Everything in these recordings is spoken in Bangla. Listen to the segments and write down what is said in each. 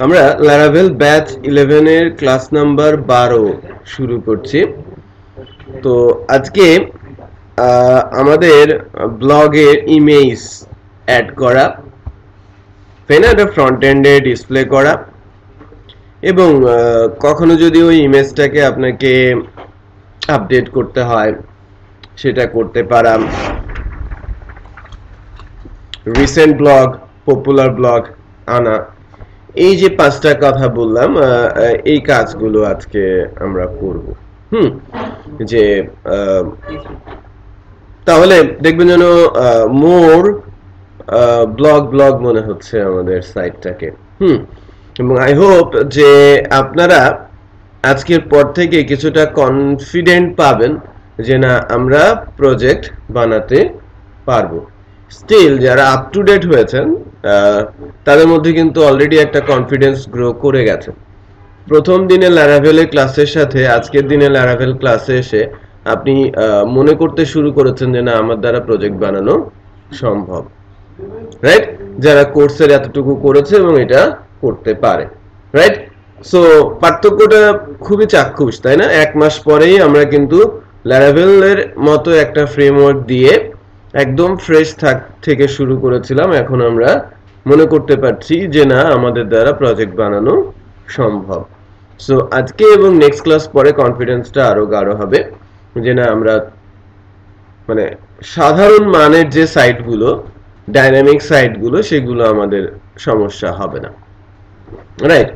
আমরা Laravel ব্যাচ 11 এর ক্লাস নাম্বার 12 শুরু করছি। তো আজকে আমাদের ব্লগের ইমেজ অ্যাড করা, তাই না, এটা ফ্রন্ট এন্ডে ডিসপ্লে করা, এবং কখনো যদি ওই ইমেজটাকে আপনাকে আপডেট করতে হয় সেটা করতে পারা, রিসেন্ট ব্লগ, পপুলার ব্লগ আনা, এই যে পাঁচটা কথা বললাম, এই কাজগুলো আজকে আমরা করব। যে তাহলে দেখবেন যেন মোর ব্লগ ব্লগ মনে হচ্ছে আমাদের সাইটটাকে। এবং আই হোপ যে আপনারা আজকের পর থেকে কিছুটা কনফিডেন্ট পাবেন যে না, আমরা প্রজেক্ট বানাতে পারবো। স্টিল যারা আপ টু ডেট হয়েছেন তাদের মধ্যে কিন্তু অলরেডি একটা কনফিডেন্স গ্রো করে গেছে। প্রথম দিনে ল্যারাভেলের ক্লাসের সাথে আজকের দিনে ল্যারাভেল ক্লাসে এসে আপনি মনে করতে শুরু করেছেন যে না, আমার দ্বারা প্রজেক্ট বানানো সম্ভব, রাইট? যারা কোর্সের এতটুকু করেছে এবং এটা করতে পারে, রাইট? সো পার্থক্যটা খুবই চাক্ষুষ, তাই না? এক মাস পরেই আমরা কিন্তু ল্যারাভেলের মতো একটা ফ্রেমওয়ার্ক দিয়ে একদম ফ্রেশ থেকে শুরু করেছিলাম, এখন আমরা মনে করতে পারছি যে না, আমাদের দ্বারা প্রজেক্ট বানানো সম্ভব। সো আজকে এবং নেক্সট ক্লাস পরে কনফিডেন্সটা আরো গাঢ় হবে যে না, আমরা মানে সাধারণ মানের যে সাইটগুলো, ডাইনামিক সাইটগুলো, সেগুলো আমাদের সমস্যা হবে না, রাইট?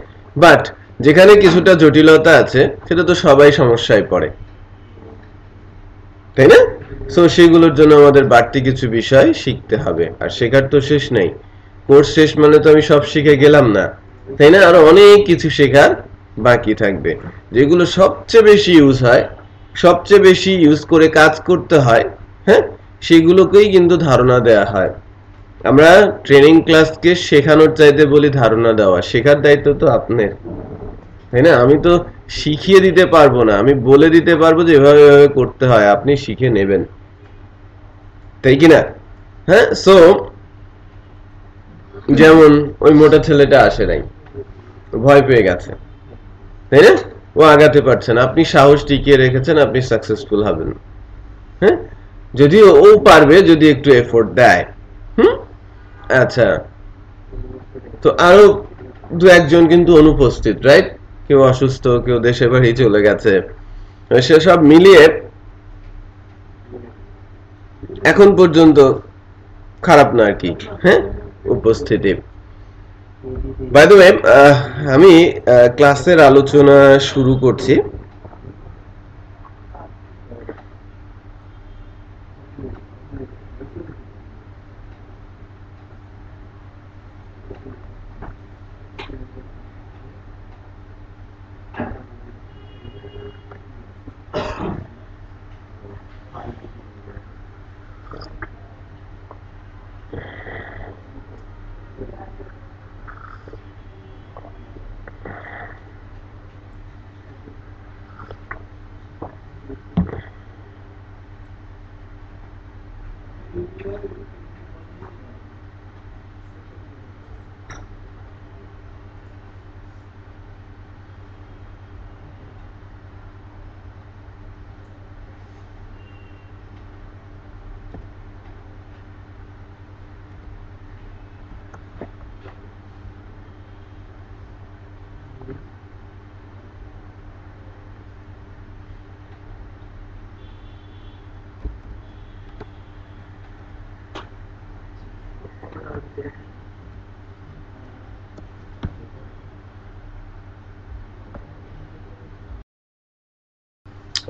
বাট যেখানে কিছুটা জটিলতা আছে সেটা তো সবাই সমস্যায় পড়ে, তাই না? সো সেগুলোর জন্য আমাদের বাড়তি কিছু বিষয় শিখতে হবে, আর শেখার তো শেষ নেই। কোর্স শেষ মানে তো আমি সব শিখে গেলাম না, তাই না? আরো অনেক কিছু শেখার বাকি থাকবে, যেগুলো সবচেয়ে বেশি ইউজ হয়, সবচেয়ে বেশি ইউজ করে কাজ করতে হয়, হ্যাঁ, সেগুলোকেই কিন্তু ধারণা দেয়া হয়। আমরা ট্রেনিং ক্লাসকে শেখানোর চাইতে বলি ধারণা দেওয়া। শেখার দায়িত্ব তো আপনার, তাই না? আমি তো শিখিয়ে দিতে পারবো না, আমি বলে দিতে পারবো যে এভাবে এভাবে করতে হয়, আপনি শিখে নেবেন, তাই কি না? হ্যাঁ। সো যেমন ওই মোটা ছেলেটা আসে নাই, ভয় পেয়ে গেছে, তাই না? ও আগাতে পারছে না, আপনি সাহস টিকিয়ে রেখেছেন, আপনি সাকসেসফুল হবেন, হ্যাঁ, যদি ও পারবে, যদি একটু এফোর্ট দেয়। হুম। আচ্ছা, তো আরো দু একজন কিন্তু অনুপস্থিত, রাইট? কেউ অসুস্থ, কেউ দেশের বাড়ি চলে গেছে, সেসব মিলিয়ে এখন পর্যন্ত খারাপ না আর কি, হ্যাঁ, উপস্থিতি। বাই দ্য ওয়ে, আমি ক্লাসের আলোচনা শুরু করছি।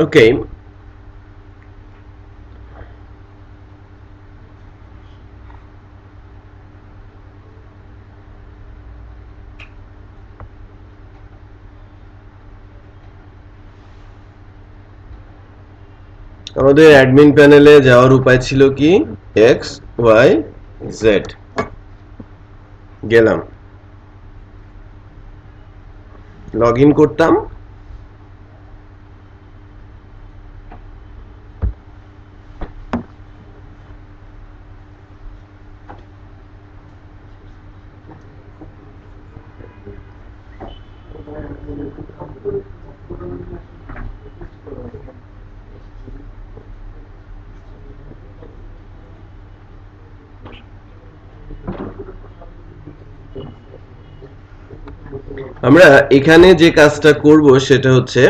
ওকে, আমাদের অ্যাডমিন প্যানেলে যাওয়ার উপায় ছিল কি? X, Y, Z. গেলাম, লগ ইন করতাম, আমরা এখানে যে কাজটা করব সেটা হচ্ছে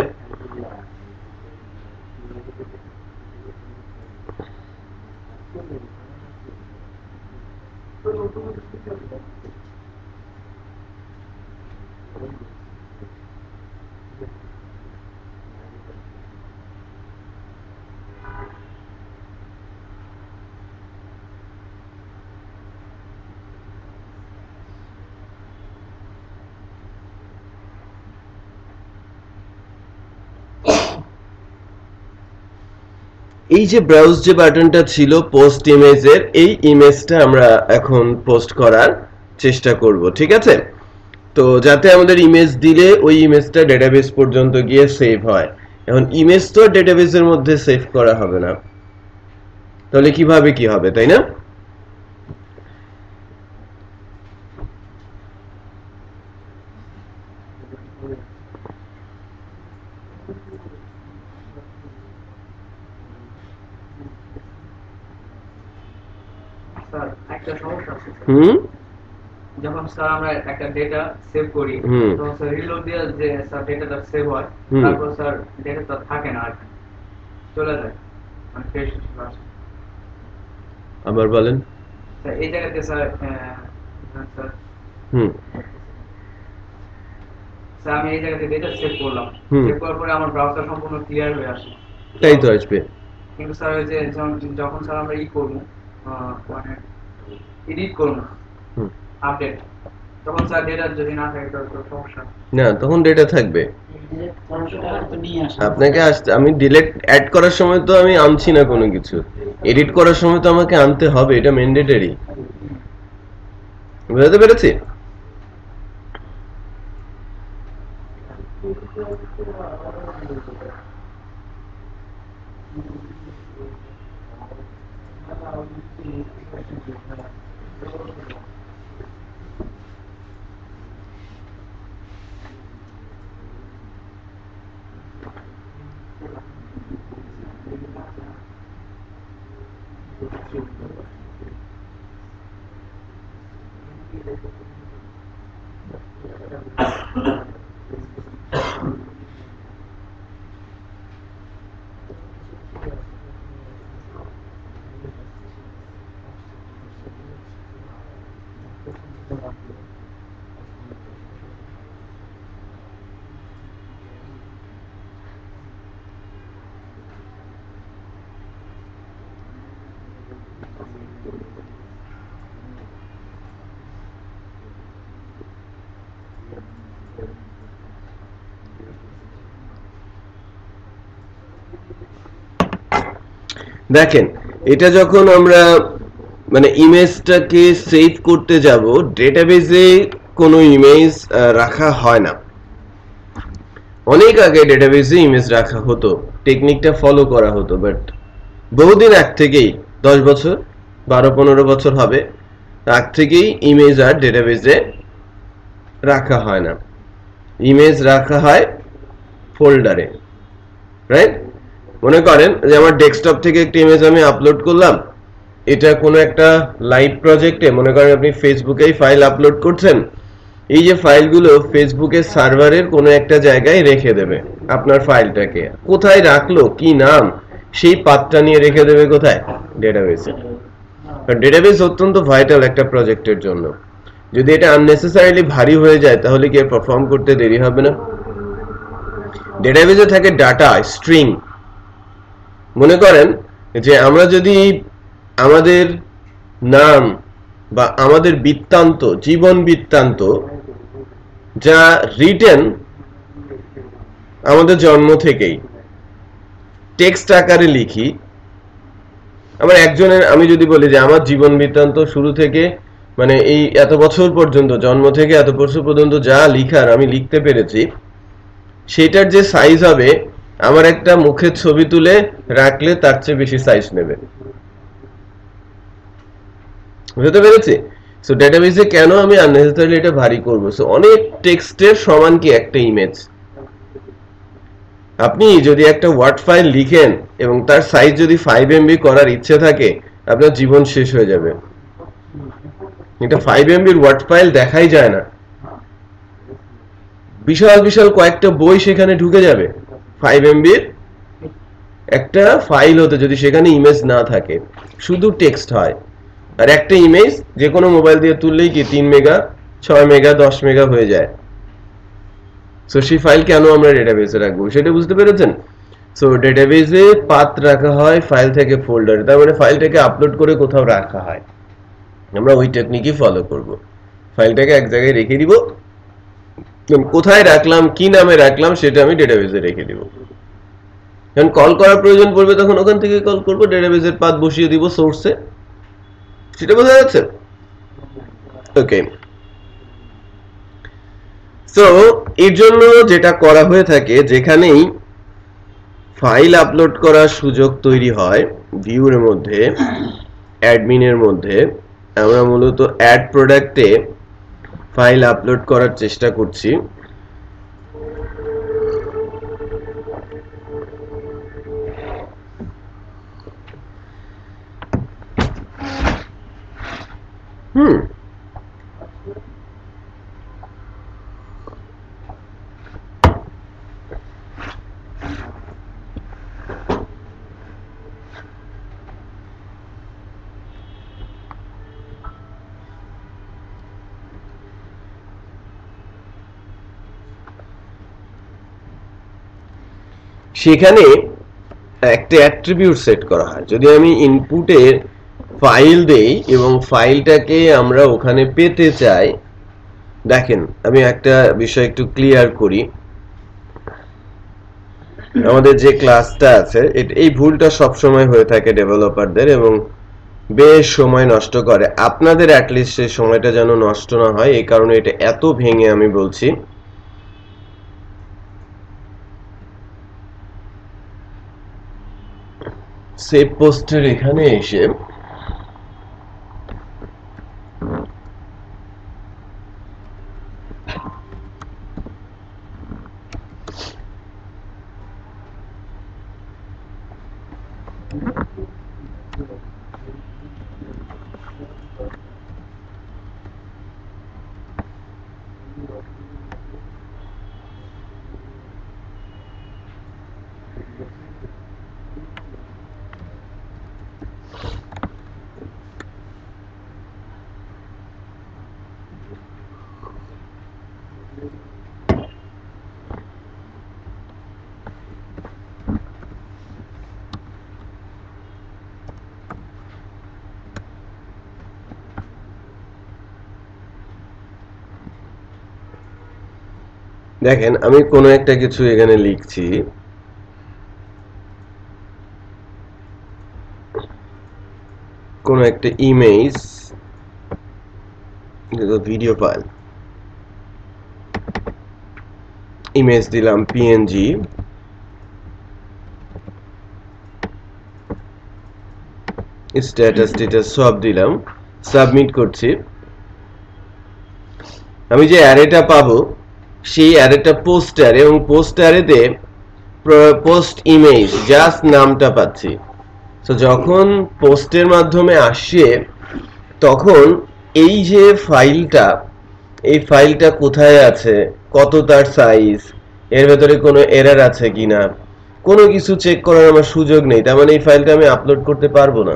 এই যে ব্রাউজ যে বাটনটা ছিল পোস্ট ইমেজের, এই ইমেজটা আমরা এখন পোস্ট করার চেষ্টা করব, ঠিক আছে? তো যাতে আমাদের ইমেজ দিলে ওই ইমেজটা ডেটাবেস পর্যন্ত গিয়ে সেভ হয়। এখন ইমেজ তো ডেটাবেসের মধ্যে সেভ করা হবে না, তাহলে কিভাবে কি হবে, তাই না? স্যার একটা সমস্যা আছে হুম যখন স্যার আমরা একটা ডেটা সেভ করি তখন স্যার রিলোড দিয়ে যে স্যার ডেটাটা সেভ হয় তারপর স্যার ডেটাটা থাকে না আর চলে যায় মানে ফ্রেশ আসে। আবার বলেন। স্যার এই জায়গাতে স্যার স্যার স্যার আমি এই জায়গাতে ডেটা সেভ করলাম, সেভ করার পরে আমার ব্রাউজার সম্পূর্ণ ক্লিয়ার হয়ে আসে, তাই তো আসবে। কিন্তু স্যার ওই যে যখন স্যার আমরা করব মানে এডিট করব আপডেট, তখন স্যার ডেটা যদি না থাকে তো সমস্যা না, তখন ডেটা থাকবে। আপনাকে আমি ডিলিট অ্যাড করার সময় তো আমি আনছি না কোনো কিছু, এডিট করার সময় তো আমাকে আনতে হবে, এটা ম্যান্ডেটরি। বুঝতে পেরেছি? দেখেন, এটা যখন আমরা মানে ইমেজটাকে সেভ করতে যাব, ডেটাবেসে কোনো ইমেজ রাখা হয় না। অনেক আগে ডেটাবেসে ইমেজ রাখা হতো, টেকনিকটা ফলো করা হতো, বাট বহুদিন আগ থেকেই 10 বছর 12-15 বছর হবে আগ থেকেই ইমেজ আর ডেটাবেসে রাখা হয় না। ইমেজ রাখা হয় ফোল্ডারে, রাইট? মনে করেন যে আমার ডেস্কটপ থেকে একটা ইমেজ আমি আপলোড করলাম, এটা কোনো একটা লাইভ প্রজেক্টে, মনে করেন আপনি ফেসবুকেই ফাইল আপলোড করছেন, এই যে ফাইলগুলো ফেসবুকের সার্ভারের কোনো একটা জায়গায় রেখে দেবে আপনার ফাইলটাকে। কোথায় রাখলো, কি নাম, সেই পাথটা নিয়ে রেখে দেবে কোথায়? ডেটাবেসে। ডেটাবেস অত্যন্ত ভাইটাল একটা প্রজেক্টের জন্য। যদি এটা আননেসেসারিলি ভারী হয়ে যায় তাহলে কি পারফর্ম করতে দেরি হবে না? ডেটাবেসে থাকে ডাটা স্ট্রিং। মনে করেন যে আমরা যদি আমাদের নাম বা আমাদের বৃত্তান্ত, জীবন বৃত্তান্ত যা রিটেন আমাদের জন্ম থেকেই টেক্সট আকারে লিখি, আমার একজনের আমি যদি বলি যে আমার জীবন বৃত্তান্ত শুরু থেকে মানে এই এত বছর পর্যন্ত, জন্ম থেকে এত বছর পর্যন্ত যা লিখার আমি লিখতে পেরেছি, সেটার যে সাইজ হবে আমার একটা মুখের ছবি তুলে রাখলে তার চেয়ে বেশি সাইজ নেবে। বুঝতে পেরেছি? সো ডেটাবেসে কেন আমি আননেসেসারিলি এটা ভারী করব? সো অনেক টেক্সটের সমান কি একটা ইমেজ। আপনি যদি একটা ওয়ার্ড ফাইল লিখেন এবং তার সাইজ যদি 5 MB করার ইচ্ছে থাকে, আপনার জীবন শেষ হয়ে যাবে। এটা 5 MB ওয়ার্ড ফাইল দেখাই যায় না, বিশাল বিশাল কয়েকটা বই সেখানে ঢুকে যাবে 5 MB একটা ফাইল হতে, যদি সেখানে ইমেজ না থাকে, শুধু টেক্সট হয়। আর একটা ইমেজ যে কোনো মোবাইল দিয়ে তুললেই কি 3 মেগা, 6 মেগা, 10 মেগা হয়ে যায়। সো সেই ফাইল কেন আমরা ডেটাবেসে রাখবো সেটা বুঝতে পেরেছেন? সো ডেটাবেসে পাথ রাখা হয় ফাইল থেকে ফোল্ডারে, তার মানে ফাইলটাকে আপলোড করে কোথাও রাখা হয়। আমরা ওই টেকনিকই ফলো করব, ফাইলটাকে এক জায়গায় রেখে দিব, কোথায় রাখলাম, কি নামে রাখলাম সেটা আমি ডেটাবেসে রেখে দিব। যখন কল করার প্রয়োজন পড়বে তখন ওখান থেকে কল করব, ডেটাবেসের পাথ বসিয়ে দিব সোর্সে। সেটা বোঝা যাচ্ছে? ওকে। সো এর জন্য যেটা করা হয়ে থাকে, যেখানেই ফাইল আপলোড করার সুযোগ তৈরি হয় ভিউর মধ্যে, অ্যাডমিনের মধ্যে, আমরা মূলত অ্যাড প্রোডাক্টে ফাইল আপলোড করার চেষ্টা করছি। সেখানে একটা অ্যাট্রিবিউট সেট করা হয়। যদি আমি ইনপুটে ফাইল দেই এবং ফাইলটাকে আমরা ওখানে পেতে চাই, দেখেন আমি একটা বিষয় একটু ক্লিয়ার করি। আমাদের যে ক্লাসটা আছে, এই ভুলটা সব সময় হয়ে থাকে ডেভেলপারদের এবং বেশ সময় নষ্ট করে। আপনাদের অ্যাটলিস্ট সেই সময়টা যেন নষ্ট না হয়, এই কারণে এটা এত ভেঙে আমি বলছি। সেভ পোস্টের এখানে এসে দেখেন আমি কোনো একটা কিছু এখানে লিখছি, কোনো একটা ইমেজ, ভিডিও ফাইল, ইমেজ দিলাম PNG, স্ট্যাটাস সব দিলাম, সাবমিট করছি। আমি যে অ্যারেটা পাবো সেই অ্যারেটা পোস্ট অ্যারে, এবং পোস্ট অ্যারেতে পোস্ট ইমেজ জাস্ট নামটা পাচ্ছি। তো যখন পোস্টের মাধ্যমে আসে তখন এই যে ফাইলটা, এই ফাইলটা কোথায় আছে, কত তার সাইজ, এর ভেতরে কোনো এরর আছে কিনা, কোনো কিছু চেক করার আমার সুযোগ নেই। তার মানে এই ফাইলটা আমি আপলোড করতে পারবো না।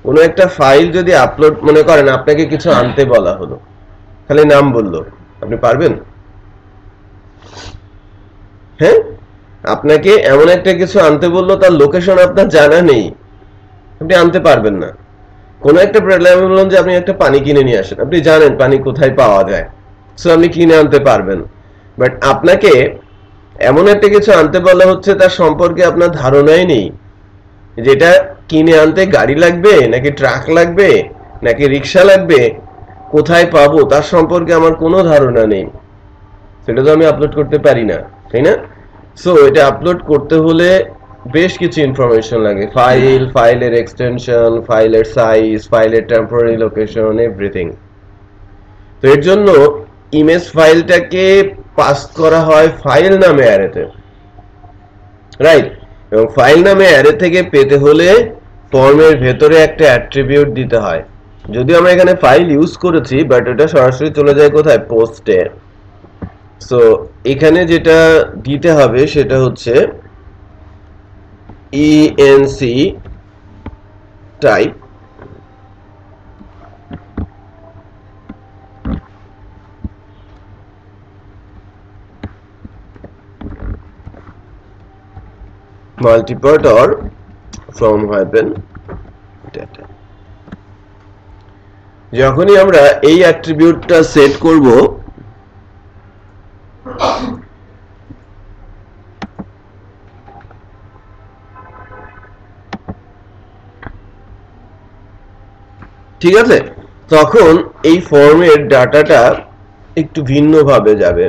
কোনো একটা ফাইল যদি আপলোড, মনে করেন আপনাকে কিছু আনতে বলা হলো, খালি নাম বললো, আপনি পারবেন? হ্যাঁ, আপনাকে এমন একটা কিছু আনতে বললো, তার লোকেশন আপনার জানা নেই, আপনি আনতে পারবেন না। কোনো একটা আমি বললাম যে আপনি একটা পানি কিনে নিয়ে আসেন, আপনি জানেন পানি কোথায় পাওয়া যায়, সো আপনি কিনে আনতে পারবেন। বাট আপনাকে এমন একটা কিছু আনতে বলা হচ্ছে তার সম্পর্কে আপনার ধারণাই নেই, যেটা কিনে আনতে গাড়ি লাগবে নাকি ট্রাক লাগবে নাকি রিক্সা লাগবে, কোথায় পাবো তার সম্পর্কে আমার কোনো ধারণা নেই, সেটা তো আমি আপলোড করতে পারি না, তাই না? সো এটা আপলোড করতে হলে বেশ কিছু ইনফরমেশন লাগে, ফাইল, ফাইলের এক্সটেনশন, ফাইলের সাইজ, ফাইলের টেম্পোরারি লোকেশন, এভরিথিং। তো এর জন্য ইমেজ ফাইলটাকে পাস করা হয় ফাইল নামে অ্যারেতে, রাইট? এবং ফাইল নামে অ্যারে থেকে পেতে হলে ফর্মের ভেতরে একটা অ্যাট্রিবিউট দিতে হয়। যদিও আমরা এখানে ফাইল ইউজ করেছি বাট এটা সরাসরি চলে যায় কোথায়, পোস্টে। সো এখানে যেটা দিতে হবে সেটা হচ্ছে enc type multipart or from hyphen data। যখনই আমরা এই অ্যাট্রিবিউটটা সেট করব ঠিক আছে, তখন এই ফর্মের ডাটাটা একটু ভিন্নভাবে যাবে।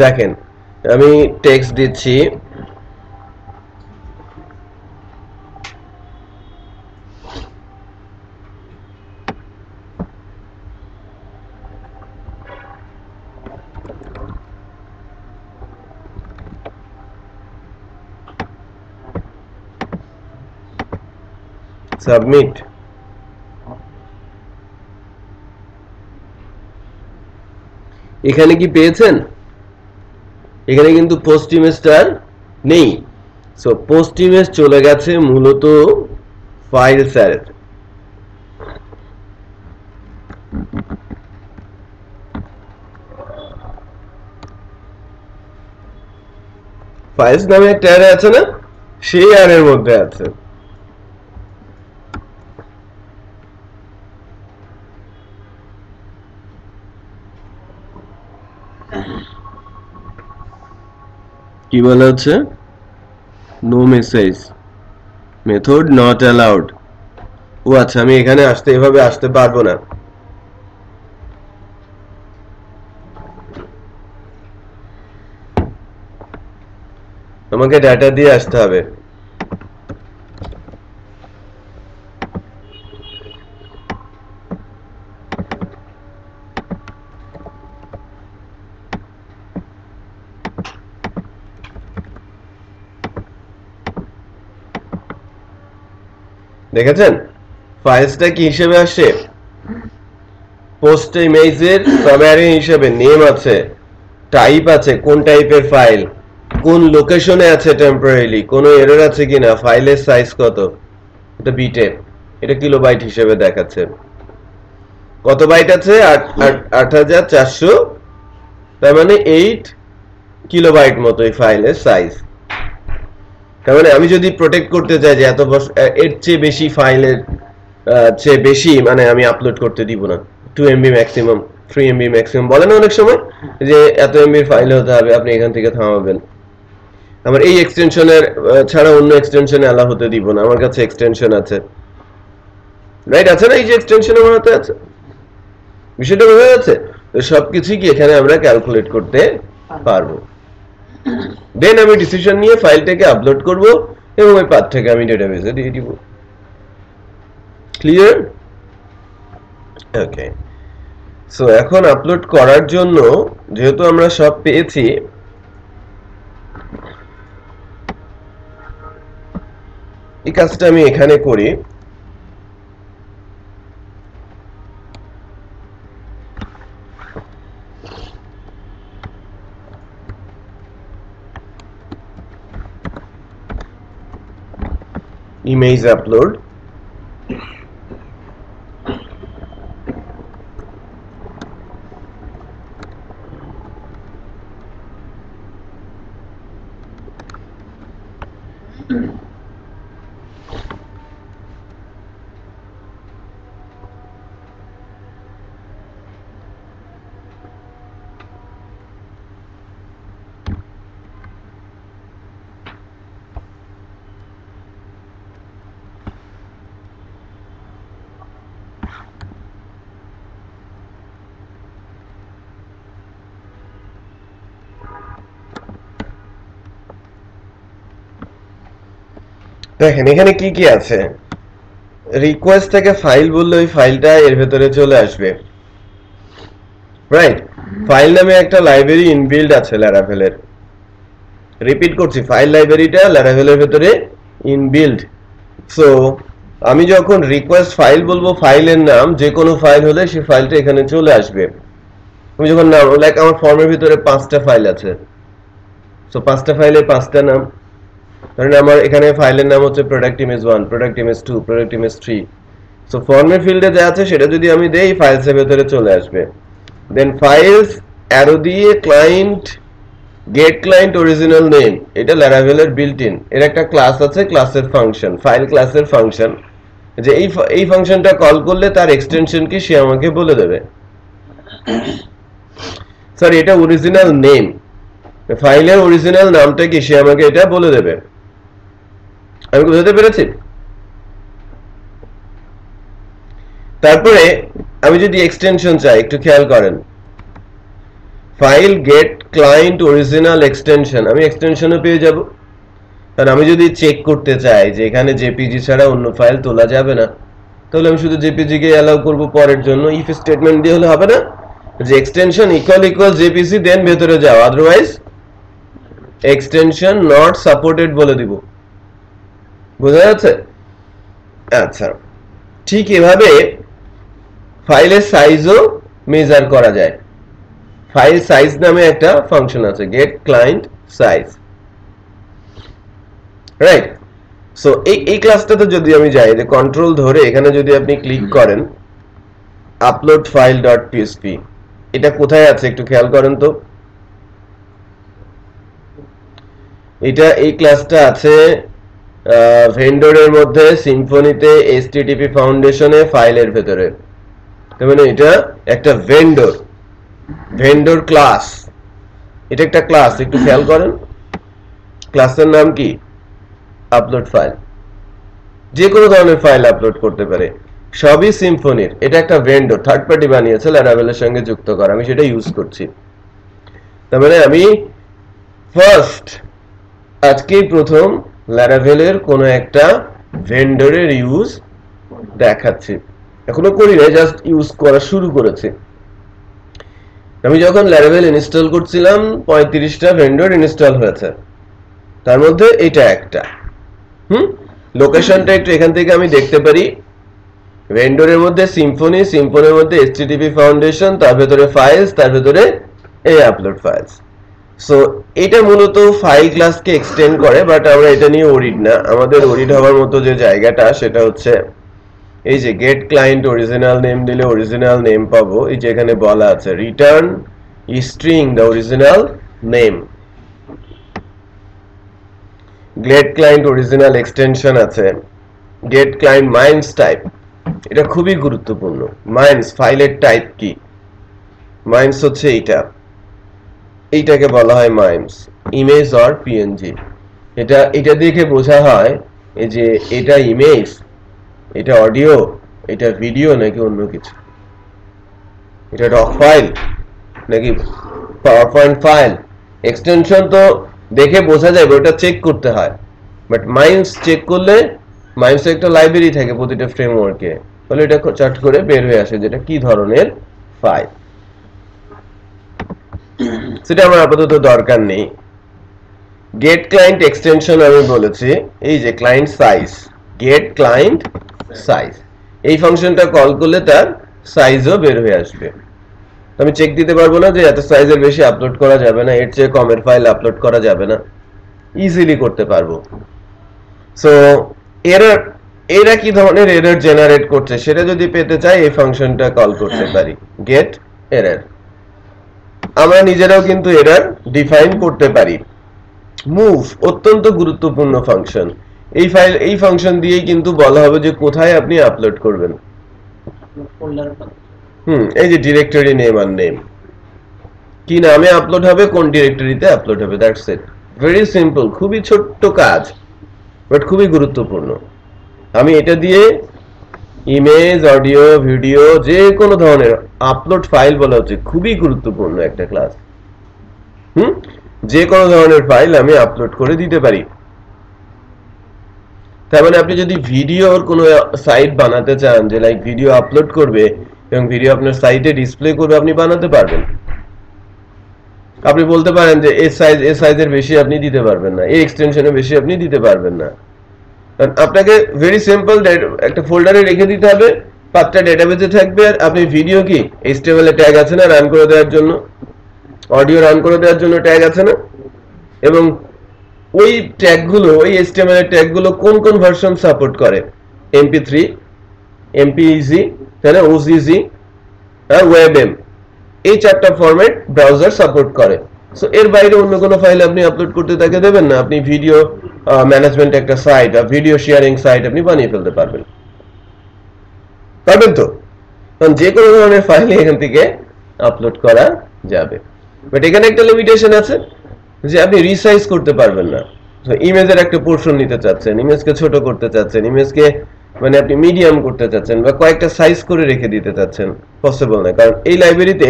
দেখেন আমি টেক্সট দিচ্ছি, সাবমিট। এখানে কি পেয়েছেন? এখানে কিন্তু পোস্ট ইমেজটা নেই। সো পোস্ট ইমেজ চলে গেছে মূলত ফাইল স্যারের। ফাইলস নামে একটা অ্যারে আছে না, সেই অ্যারের মধ্যে আছে। কি বলা হচ্ছে, no message, method not allowed. ও আচ্ছা, আমি এখানে আসতে এভাবে আসতে পারবো না। আমাকে ডাটা দিয়ে আসতে হবে। দেখেছেন ফাইলসটা কি হিসেবে আসে, পোস্ট ইমেজের সাবঅ্যারে হিসেবে নেম আছে, টাইপ আছে, কোন টাইপের ফাইল, কোন লোকেশনে আছে, টেম্পোরারিলি কোনো এরর আছে কিনা, ফাইলের সাইজ কত, এটা বিটে, এটা কিলোবাইট হিসেবে দেখাচ্ছে। কত বাইট আছে, 8400, তার মানে 8 কিলোবাইট মতো এই ফাইলের সাইজ। তার মানে আমি যদি প্রোটেক্ট করতে চাই যে এর চেয়ে বেশি ফাইলের চেয়ে বেশি মানে আমি আপলোড করতে দিব না, 2 MB ম্যাক্সিমাম, 3 MB ম্যাক্সিমাম বলে না অনেক সময় যে এত এমবির ফাইল হতে হবে, আপনি এখান থেকে থামাবেন। আমার এই এক্সটেনশনের ছাড়া অন্য এক্সটেনশনে অ্যালাউ হতে দিব না, আমার কাছে এক্সটেনশন আছে, রাইট আছে না, এই যে এক্সটেনশন আমার হাতে আছে, বিষয়টা বোঝা যাচ্ছে। তো সবকিছু কি এখানে আমরা ক্যালকুলেট করতে পারবো। দেন আমি ডিসিশন নিয়ে ফাইলটাকে আপলোড করব এবং ওই পাথটাকে আমি ডেটাবেসে দিয়ে দিব। ক্লিয়ার? ওকে, সো এখন আপলোড করার জন্য যেহেতু আমরা সব পেয়েছি, এই কাজটা আমি এখানে করি। image upload, দেখেন এখানে কি কি আছে। রিকোয়েস্ট থেকে ফাইল বললে ওই ফাইলটা এর ভেতরে চলে আসবে, রাইট? ফাইল নামে একটা লাইব্রেরি ইনবিল্ড আছে ল্যারাভেলের। রিপিট করছি, ফাইল লাইব্রেরিটা ল্যারাভেলের ভেতরে ইনবিল্ড। সো আমি যখন রিকোয়েস্ট ফাইল বলবো, ফাইলের নাম যে কোনো ফাইল হলে সেই ফাইলটা এখানে চলে আসবে। আমি যখন নাম, লাইক আমার ফর্মের ভিতরে 5টা ফাইল আছে, সো 5টা ফাইলের 5টা নাম। ধরেন আমার এখানে ফাইলের নাম হচ্ছে product image 1, product image 2, product image 3। So ফর্মের ফিল্ডে যা আছে সেটা যদি আমি দেই, ফাইলসের ভেতরে চলে আসবে। দেন ফাইলস অ্যারো দিয়ে client, get client original name, এটা ল্যারাভেলের বিল্ট ইন। এর একটা ক্লাস আছে, ক্লাসের ফাংশন, ফাইল ক্লাসের ফাংশন, যে এই ফাংশনটা কল করলে তার এক্সটেনশন কি সে আমাকে বলে দেবে। সরি, এটা অরিজিনাল নেম, ফাইলের অরিজিনাল নামটা কি সে আমাকে এটা বলে দেবে। আমি বুঝতে পেরেছি? তারপরে আমি যদি এক্সটেনশন চাই, একটু খেয়াল করেন, file get client original extension, আমি এক্সটেনশনও পেয়ে যাব। কারণ আমি যদি চেক করতে চাই যে এখানে জেপিজি ছাড়া অন্য ফাইল তোলা যাবে না, তাহলে আমি শুধু জেপিজি কে অ্যালাউ করব পরের জন্য। ইফ স্টেটমেন্ট দিয়ে হলে হবে না, যে এক্সটেনশন ইকুয়াল ইকুয়াল জেপিজি দেন ভেতরে যাও, আদারওয়াইজ এক্সটেনশন নট সাপোর্টেড বলে দিব। বোঝা যাচ্ছে? আচ্ছা, ঠিক এভাবে ফাইলের সাইজও মেজার করা যায়। ফাইল সাইজ নামে একটা ফাংশন আছে, get client size, right? So এই ক্লাসটাতে যদি আমি যাই, যে কন্ট্রোল ধরে এখানে যদি আপনি ক্লিক করেন আপলোড ফাইল ডট পিএসপি, এটা কোথায় আছে একটু খেয়াল করেন তো। এটা এই ক্লাসটা আছে ভেন্ডরের মধ্যে, সিম্ফনিতে, এইচটিটিপি ফাউন্ডেশনে, ফাইলের ভেতরে। তার মানে এটা একটা ভেন্ডর ক্লাস, এটা একটা ক্লাস। একটু খেয়াল করেন, ক্লাসের নাম কি? Upload file. যে কোনো ধরনের ফাইল আপলোড করতে পারে, সবই সিম্ফনির। এটা একটা ভেন্ডর, থার্ড পার্টি বানিয়েছে ল্যারাভেলের সঙ্গে যুক্ত করা, আমি সেটা ইউজ করছি। তার মানে আমি ফার্স্ট, আজকেই প্রথম ল্যারাভেলের কোনো একটা ভেন্ডরের ইউজ দেখাচ্ছি। এখনো করি না, জাস্ট ইউজ করা শুরু করেছি। আমি যখন ল্যারাভেল ইনস্টল করছিলাম 35টা ভেন্ডর ইনস্টল হয়েছে, তার মধ্যে এটা একটা। লোকেশনটা একটু এখান থেকে আমি দেখতে পারি। ভেন্ডরের মধ্যে সিম্ফনি, সিম্ফনির মধ্যে এইচটিটিপি ফাউন্ডেশন, তার ভেতরে ফাইলস, তার ভেতরে এই আপলোড ফাইলস। সো এটা মূলত ফাইল ক্লাসকে এক্সটেন্ড করে, বাট আমরা এটা নিয়ে ওরিড না। আমাদের ওরিড হওয়ার মতো যে জায়গাটা সেটা হচ্ছে এই যে গেট ক্লায়েন্ট অরিজিনাল নেম দিলে অরিজিনাল নেম পাবো। এই যে এখানে বলা আছে return string the original name. Get client original extension আছে, গেট ক্লায়েন্ট মাইন্স টাইপ, এটা খুবই গুরুত্বপূর্ণ। মাইন্স ফাইলের টাইপ কি? মাইন্স হচ্ছে এইটাকে বলা হয় মাইন্স, ইমেজ অর পিএনজি। এটা দেখে বোঝা হয় এই যে এটা ইমেজ, এটা অডিও, এটা ভিডিও নাকি অন্য কিছু, এটা ডক ফাইল নাকি পাওয়ার পয়েন্ট ফাইল। এক্সটেনশন তো দেখে বোঝা যায়, ওটা চেক করতে হয়। বাট মাইন্স চেক করলে, মাইন্স একটা লাইব্রেরি থাকে প্রতিটা ফ্রেমওয়ার্কে, তাহলে এটা চার্ট করে বের হয়ে আসে যেটা কি ধরনের ফাইল। সেটা আমার আপাতত দরকার নেই। গেট ক্লায়েন্ট এক্সটেনশন আমি বলেছি, এই যে client size, get client size, এই ফাংশনটা কল করলে তার সাইজও বের হয়ে আসবে। আমি চেক দিতে পারবো না যে এত সাইজের বেশি আপলোড করা যাবে না, এর চেয়ে কমের ফাইল আপলোড করা যাবে না, ইজিলি করতে পারবো। সো এরা কি ধরনের এরর জেনারেট করছে সেটা যদি পেতে চাই, এই ফাংশনটা কল করতে পারি, গেট এরর। আমরা নিজেরাও কিন্তু এরর ডিফাইন করতে পারি। মুভ অত্যন্ত গুরুত্বপূর্ণ ফাংশন। এই ফাংশন দিয়েই কিন্তু বলা হবে যে কোথায় আপনি আপলোড করবেন। এই যে ডিরেক্টরি নেম আর নেম, কি নামে আপলোড হবে, কোন ডিরেক্টরিতে আপলোড হবে, দ্যাটস ইট। ভেরি সিম্পল, খুবই ছোট্ট কাজ, বাট খুবই গুরুত্বপূর্ণ। আমি এটা দিয়ে ইমেজ, অডিও, ভিডিও, যে কোনো ধরনের আপলোড ফাইল বলা হচ্ছে, খুবই গুরুত্বপূর্ণ একটা ক্লাস। যে কোনো ধরনের ফাইল আমি আপলোড করে দিতে পারি। তার মানে আপনি যদি ভিডিওর কোনো সাইট বানাতে চান, যে লাইক ভিডিও আপলোড করবে এবং ভিডিও আপনার সাইটে ডিসপ্লে করবে, আপনি বানাতে পারবেন। আপনি বলতে পারেন যে এই সাইজের বেশি আপনি দিতে পারবেন না, এই এক্সটেনশনের বেশি আপনি দিতে পারবেন না। আপনাকে ভেরি সিম্পল একটা ফোল্ডারে রেখে দিতে হবে, পাঁচটা ডেটাবেসে থাকবে, আর আপনি ভিডিও কি HTML এ ট্যাগ আছে না রান করে দেওয়ার জন্য, অডিও রান করে দেওয়ার জন্য ট্যাগ আছে না, এবং ওই ট্যাগগুলো, ওই HTML এর ট্যাগগুলো কোন কোন ভার্সন সাপোর্ট করে, MP3, MPEG, তাই না, OGG আর WebM, এই চারটা ফরম্যাট ব্রাউজার সাপোর্ট করে। সো এর বাইরে অন্য কোনো ফাইল আপনি আপলোড করতে তাকে দেবেন না। আপনি ভিডিও ম্যানেজমেন্ট একটা সাইট বা ভিডিও শেয়ারিং সাইট আপনি বানিয়ে ফেলতে পারবেন তো, কারণ যে কোনো ধরনের ফাইল এখান থেকে আপলোড করা যাবে। বাট এখানে একটা লিমিটেশন আছে যে আপনি রিসাইজ করতে পারবেন না। ইমেজের একটা পোর্শন নিতে চাচ্ছেন, ইমেজকে ছোট করতে চাচ্ছেন, ইমেজকে মানে আপনি মিডিয়াম করতে চাচ্ছেন বা কয়েকটা সাইজ করে রেখে দিতে চাচ্ছেন, পসিবল না, কারণ এই লাইব্রেরিতে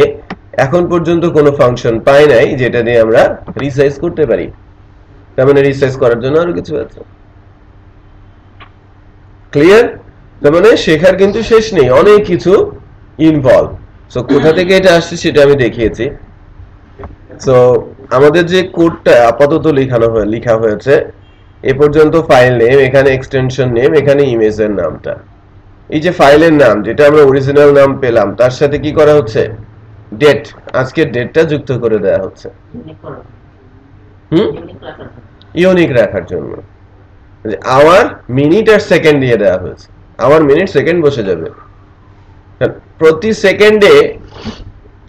এখন পর্যন্ত কোনো ফাংশন পাই নাই যেটা দিয়ে আমরা রিসাইজ করতে পারি। তার মানে রিসাইজ করার জন্য আরো কিছু আছে। ক্লিয়ার? তার মানে শেখার কিন্তু শেষ নেই, অনেক কিছু ইনভলভ। সো কোথা থেকে এটা আসছে সেটা আমি দেখিয়েছি। সো আমাদের যে কোডটা আপাতত লেখা হয়েছে এ পর্যন্ত, ফাইল নেম, এখানে এক্সটেনশন নেম, এখানে ইমেজের নামটা, এই যে ফাইলের নাম যেটা আমরা অরিজিনাল নাম পেলাম, তার সাথে কি করা হচ্ছে, ডেট, আজকের ডেটটা যুক্ত করে দেওয়া হচ্ছে ইউনিক রাখার জন্য। আওয়ার, মিনিট আর সেকেন্ড দিয়ে দেওয়া হয়েছে, আওয়ার, মিনিট, সেকেন্ড বসে যাবে। প্রতি সেকেন্ডে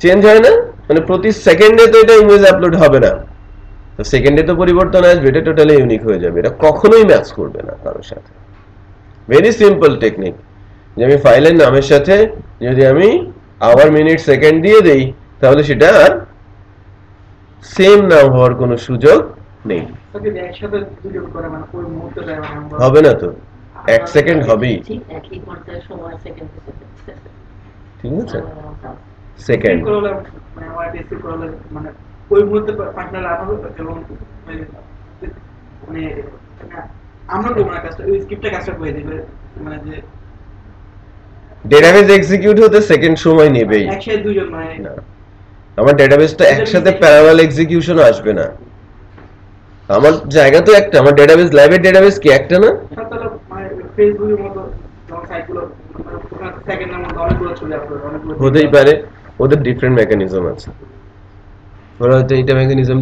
চেঞ্জ হয় না, মানে প্রতি সেকেন্ডে তো এটা ইমেজ আপলোড হবে না, তো সেকেন্ডে তো পরিবর্তন আসবে, এটা টোটালি ইউনিক হয়ে যাবে, এটা কখনোই ম্যাচ করবে না কারোর সাথে। ভেরি সিম্পল টেকনিক, যে আমি ফাইলের নামের সাথে যদি আমি আওয়ার, মিনিট, সেকেন্ড দিয়ে দেই, তাহলে সেটা আর সেম নাম হওয়ার কোনো সুযোগ নেই। হবে না তো, এক সেকেন্ড হবেই, ঠিক আছে, সেকেন্ড ওই মুহূর্তে পার্টনার আমারও এবং মানে আমরা তো মানে কাজটা ওই স্ক্রিপ্টটা কাজটা করে দিবে, মানে যে ডেটাবেস এক্সিকিউট হতে সেকেন্ড সময় নেবেই। একসাথে দুইজন মানে আমার ডেটাবেসটা একসাথে প্যারালাল এক্সিকিউশন আসবে না, আমার জায়গা তো একটা, আমার ডেটাবেস, লাইভের ডেটাবেস কি একটা না, তাহলে মানে ফেসবুকের মতো যখন সাইটগুলো সেকেন্ডের মধ্যে অনেকগুলো চলে আসবে, অনেকগুলো হতেই পারে, ওদের ডিফারেন্ট মেকানিজম আছে, ওরা হয়তো এইটা মেকানিজম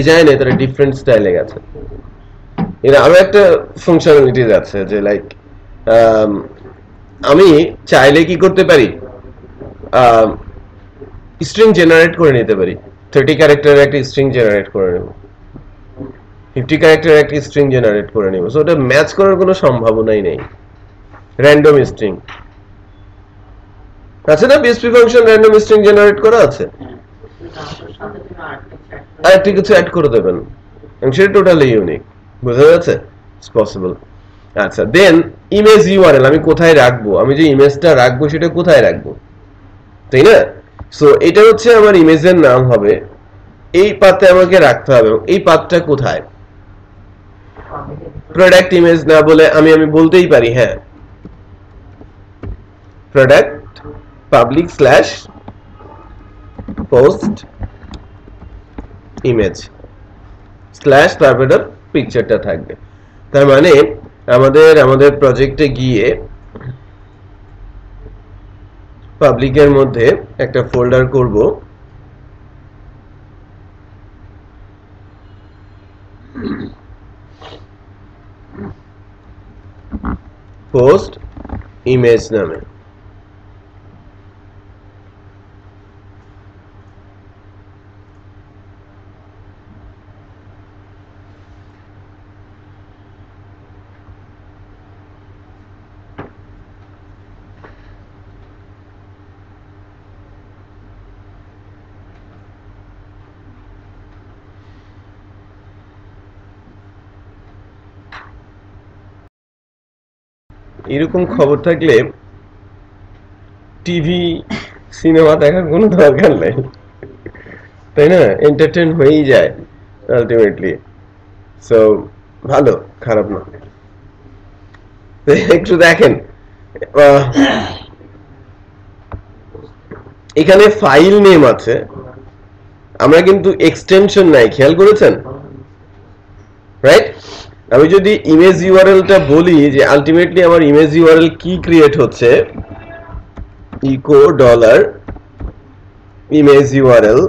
যায় না, তারা ডিফারেন্ট স্টাইলে গেছে। এর আরো একটা ফাংশনালিটিস আছে যে লাইক আমি চাইলে কি করতে পারি, স্ট্রিং জেনারেট করে নিতে পারি, 30 ক্যারেক্টারের একটা স্ট্রিং জেনারেট করে নেব, 50 ক্যারেক্টারের একটা স্ট্রিং জেনারেট করে নেব। সো ওটা ম্যাচ করার কোনো সম্ভাবনাই নেই, র্যান্ডম স্ট্রিং আছে না, PSP function random string generate করা আছে, আর একটা কিছু অ্যাড করে দেবেন, এবং সেটা টোটালি ইউনিক, বুঝা যাচ্ছে, ইটস পসিবল। আচ্ছা, দেন ইমেজ ইউআরএল আমি কোথায় রাখবো, আমি যে ইমেজটা রাখবো সেটা কোথায় রাখবো, তাই না? সো এটা হচ্ছে আমার ইমেজের নাম হবে, এই পাথে আমাকে রাখতে হবে, এই পাথটা কোথায়, প্রোডাক্ট ইমেজ না বলে আমি বলতেই পারি, হ্যাঁ, product public slash post image slash, তারপরে পিকচারটা থাকবে। তার মানে আমাদের প্রজেক্টে গিয়ে পাবলিকের মধ্যে একটা ফোল্ডার করব, পোস্ট ইমেজ নামে। এরকম খবর থাকলে টিভি সিনেমা দেখার কোনো দরকার নাই, তাই না, এন্টারটেইন হয়েই যায় আলটিমেটলি। সো ভালো, খারাপ না। একটু দেখেন এখানে ফাইল নেম আছে, আমরা কিন্তু এক্সটেনশন নাই, খেয়াল করেছেন? রাইট? আমি যদি ইমেজ ইউআরএলটা বলি যে আলটিমেটলি আমার ইমেজ ইউআরএল কি ক্রিয়েট হচ্ছে, ইকো ডলার ইমেজ ইউআরএল,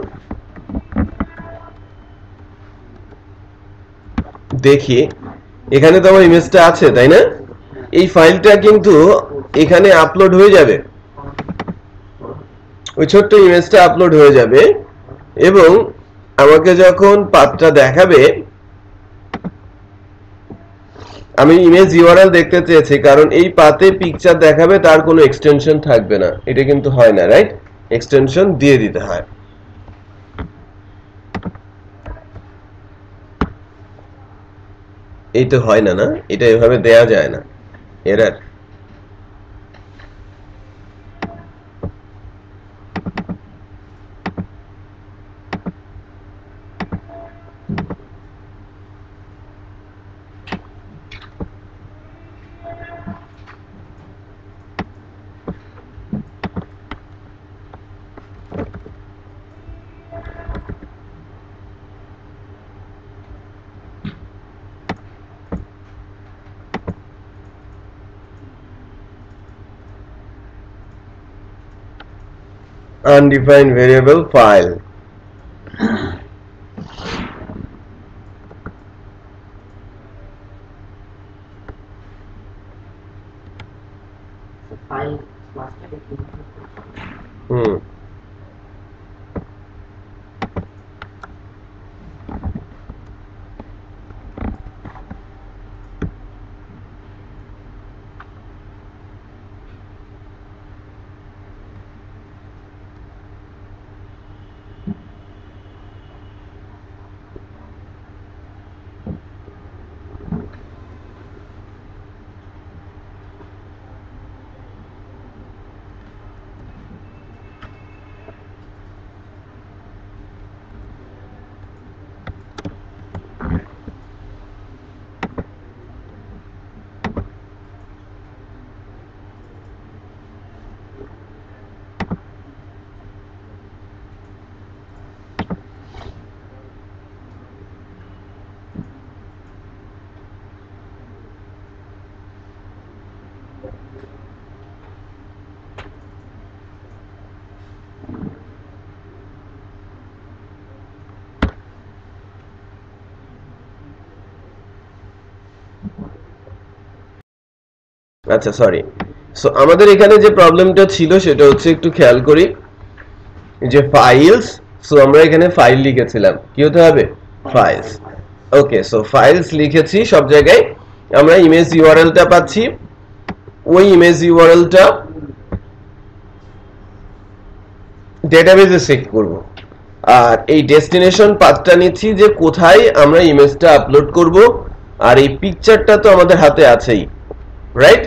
দেখি এখানে তো আমার ইমেজটা আছে, তাই না? এই ফাইলটা কিন্তু এখানে আপলোড হয়ে যাবে, ওই ছোট্ট ইমেজটা আপলোড হয়ে যাবে, এবং আমাকে যখন পাথটা দেখাবে, আমি ইমেজ ইউআরএল দেখতে চেয়েছি কারণ এই পাথে পিকচার দেখাবে, তার কোনো এক্সটেনশন থাকবে না, এটা কিন্তু হয় না, রাইট? এক্সটেনশন দিয়ে দিতে হয়। এই তো হয় না, না এটা এভাবে দেয়া যায় না, এরর। Undefined variable file. আচ্ছা সরি, সো আমাদের এখানে যে প্রবলেমটা ছিল সেটা হচ্ছে, একটু খেয়াল করি যে ফাইলস, সো আমরা এখানে ফাইল লিখেছিলাম, কি হতে হবে? ফাইলস। ওকে, সো ফাইলস লিখেছি সব জায়গায়, আমরা ইমেজ ইউআরএলটা পাচ্ছি, ওই ইমেজ ইউআরএলটা ডেটাবেজে সেভ করব, আর এই ডেস্টিনেশন পাথটা নিচ্ছি যে কোথায় আমরা ইমেজটা আপলোড করব, আর এই পিকচারটা তো আমাদের হাতে আছেই, রাইট?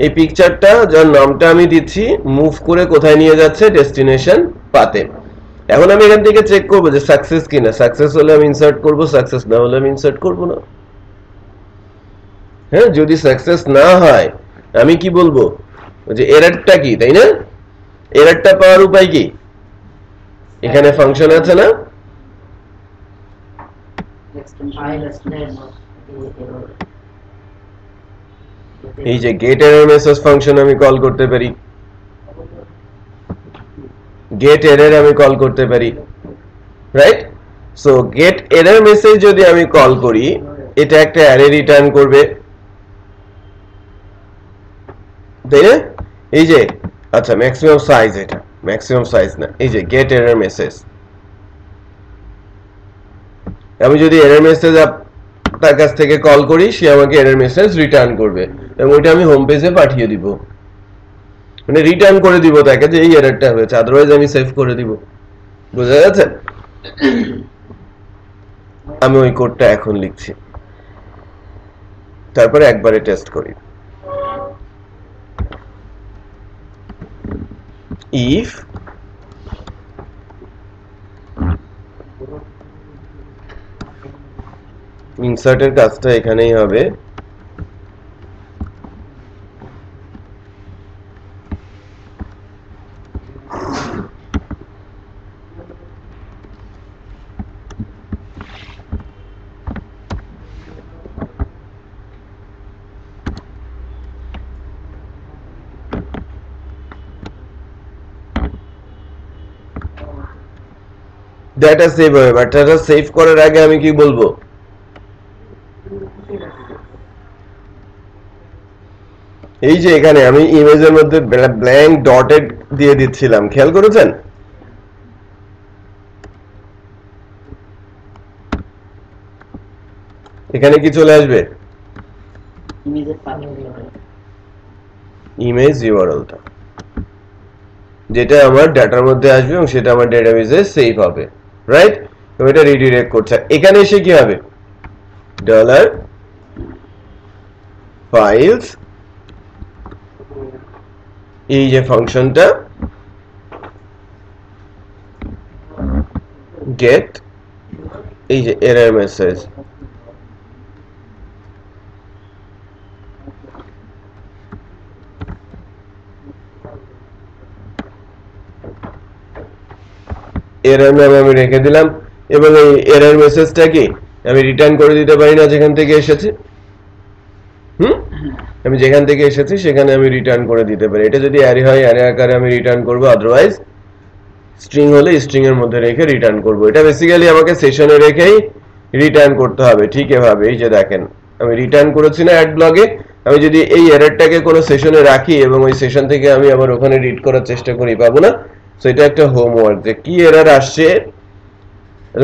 এই পিকচারটা যার নামটা আমি দিচ্ছি, মুভ করে কোথায় নিয়ে যাচ্ছে? ডেস্টিনেশন পাথে। এখন আমি এখান থেকে চেক করব যে সাকসেস কিনা, সাকসেস হলে আমি ইনসার্ট করব, সাকসেস না হলে আমি ইনসার্ট করব না। হ্যাঁ, যদি সাকসেস না হয় আমি কি বলবো? যে এররটা কি, তাই না? এররটা পাওয়ার উপায় কি? এখানে ফাংশন আছে না, এই যে গেট এরর মেসেজ ফাংশন আমি কল করতে পারি, গেট এরর আমি কল করতে পারি, right? So get error message যদি আমি কল করি, এটা একটা অ্যারে রিটার্ন করবে, তাই না? এই যে আচ্ছা ম্যাক্সিমাম সাইজ, এটা ম্যাক্সিমাম সাইজ না, এই যে গেট এরর মেসেজ, আমি যদি এরর মেসেজ তার কাছ থেকে কল করি, সে আমাকে এরর মেসেজ রিটার্ন করবে, এবং ওইটা আমি হোম পেজে পাঠিয়ে দিব, মানে রিটার্ন করে দিব তাকে যে এই এররটা হয়েছে, আদারওয়াইজ আমি সেভ করে দিব। বুঝা গেছে? আমি ওই কোডটা এখন লিখছি, তারপরে একবারে টেস্ট করি। if ইনসার্টের কাজটা এখানেই হবে, ডাটা সেভ হবে, বাট ডাটা সেভ করার আগে আমি কি বলবো? এই যে এখানে আমি ইমেজের মধ্যে ব্ল্যাঙ্ক ডটেড দিয়ে দিচ্ছিলাম, খেয়াল করেছেন? এখানে কি চলে আসবে? ইমেজ ইউআরএলটা, যেটা আমার ডাটার মধ্যে আসবে এবং সেটা আমার ডেটাবেসে সেভ হবে, রাইট? তো এটা রিডিরেক্ট করছে। এখানে এসে কি হবে? ডলার ফাইলস, এই যে ফাংশনটা গেট, এই যে এরর মেসেজ, এরর নাম আমি রেখে দিলাম এবং এই এরর মেসেজটা কি আমি রিটার্ন করে দিতে পারি না যেখান থেকে এসেছে? আমি যেখান থেকে এসেছি সেখানে আমি রিটার্ন করে দিতে পারি। এটা যদি অ্যারে হয় অ্যারে আকারে আমি রিটার্ন করব, আদারওয়াইজ স্ট্রিং হলে স্ট্রিং এর মধ্যে রেখে রিটার্ন করব। এটা বেসিক্যালি আমাকে সেশনে রেখেই রিটার্ন করতে হবে। ঠিক এভাবে এই যে দেখেন আমি রিটার্ন করেছি না অ্যাড ব্লগে, আমি যদি এই এররটাকে কোনো সেশনে রাখি এবং ওই সেশন থেকে আমি আবার ওখানে রিড করার চেষ্টা করি, পাবো না। সো এটা একটা হোমওয়ার্ক যে কি এরর আসছে।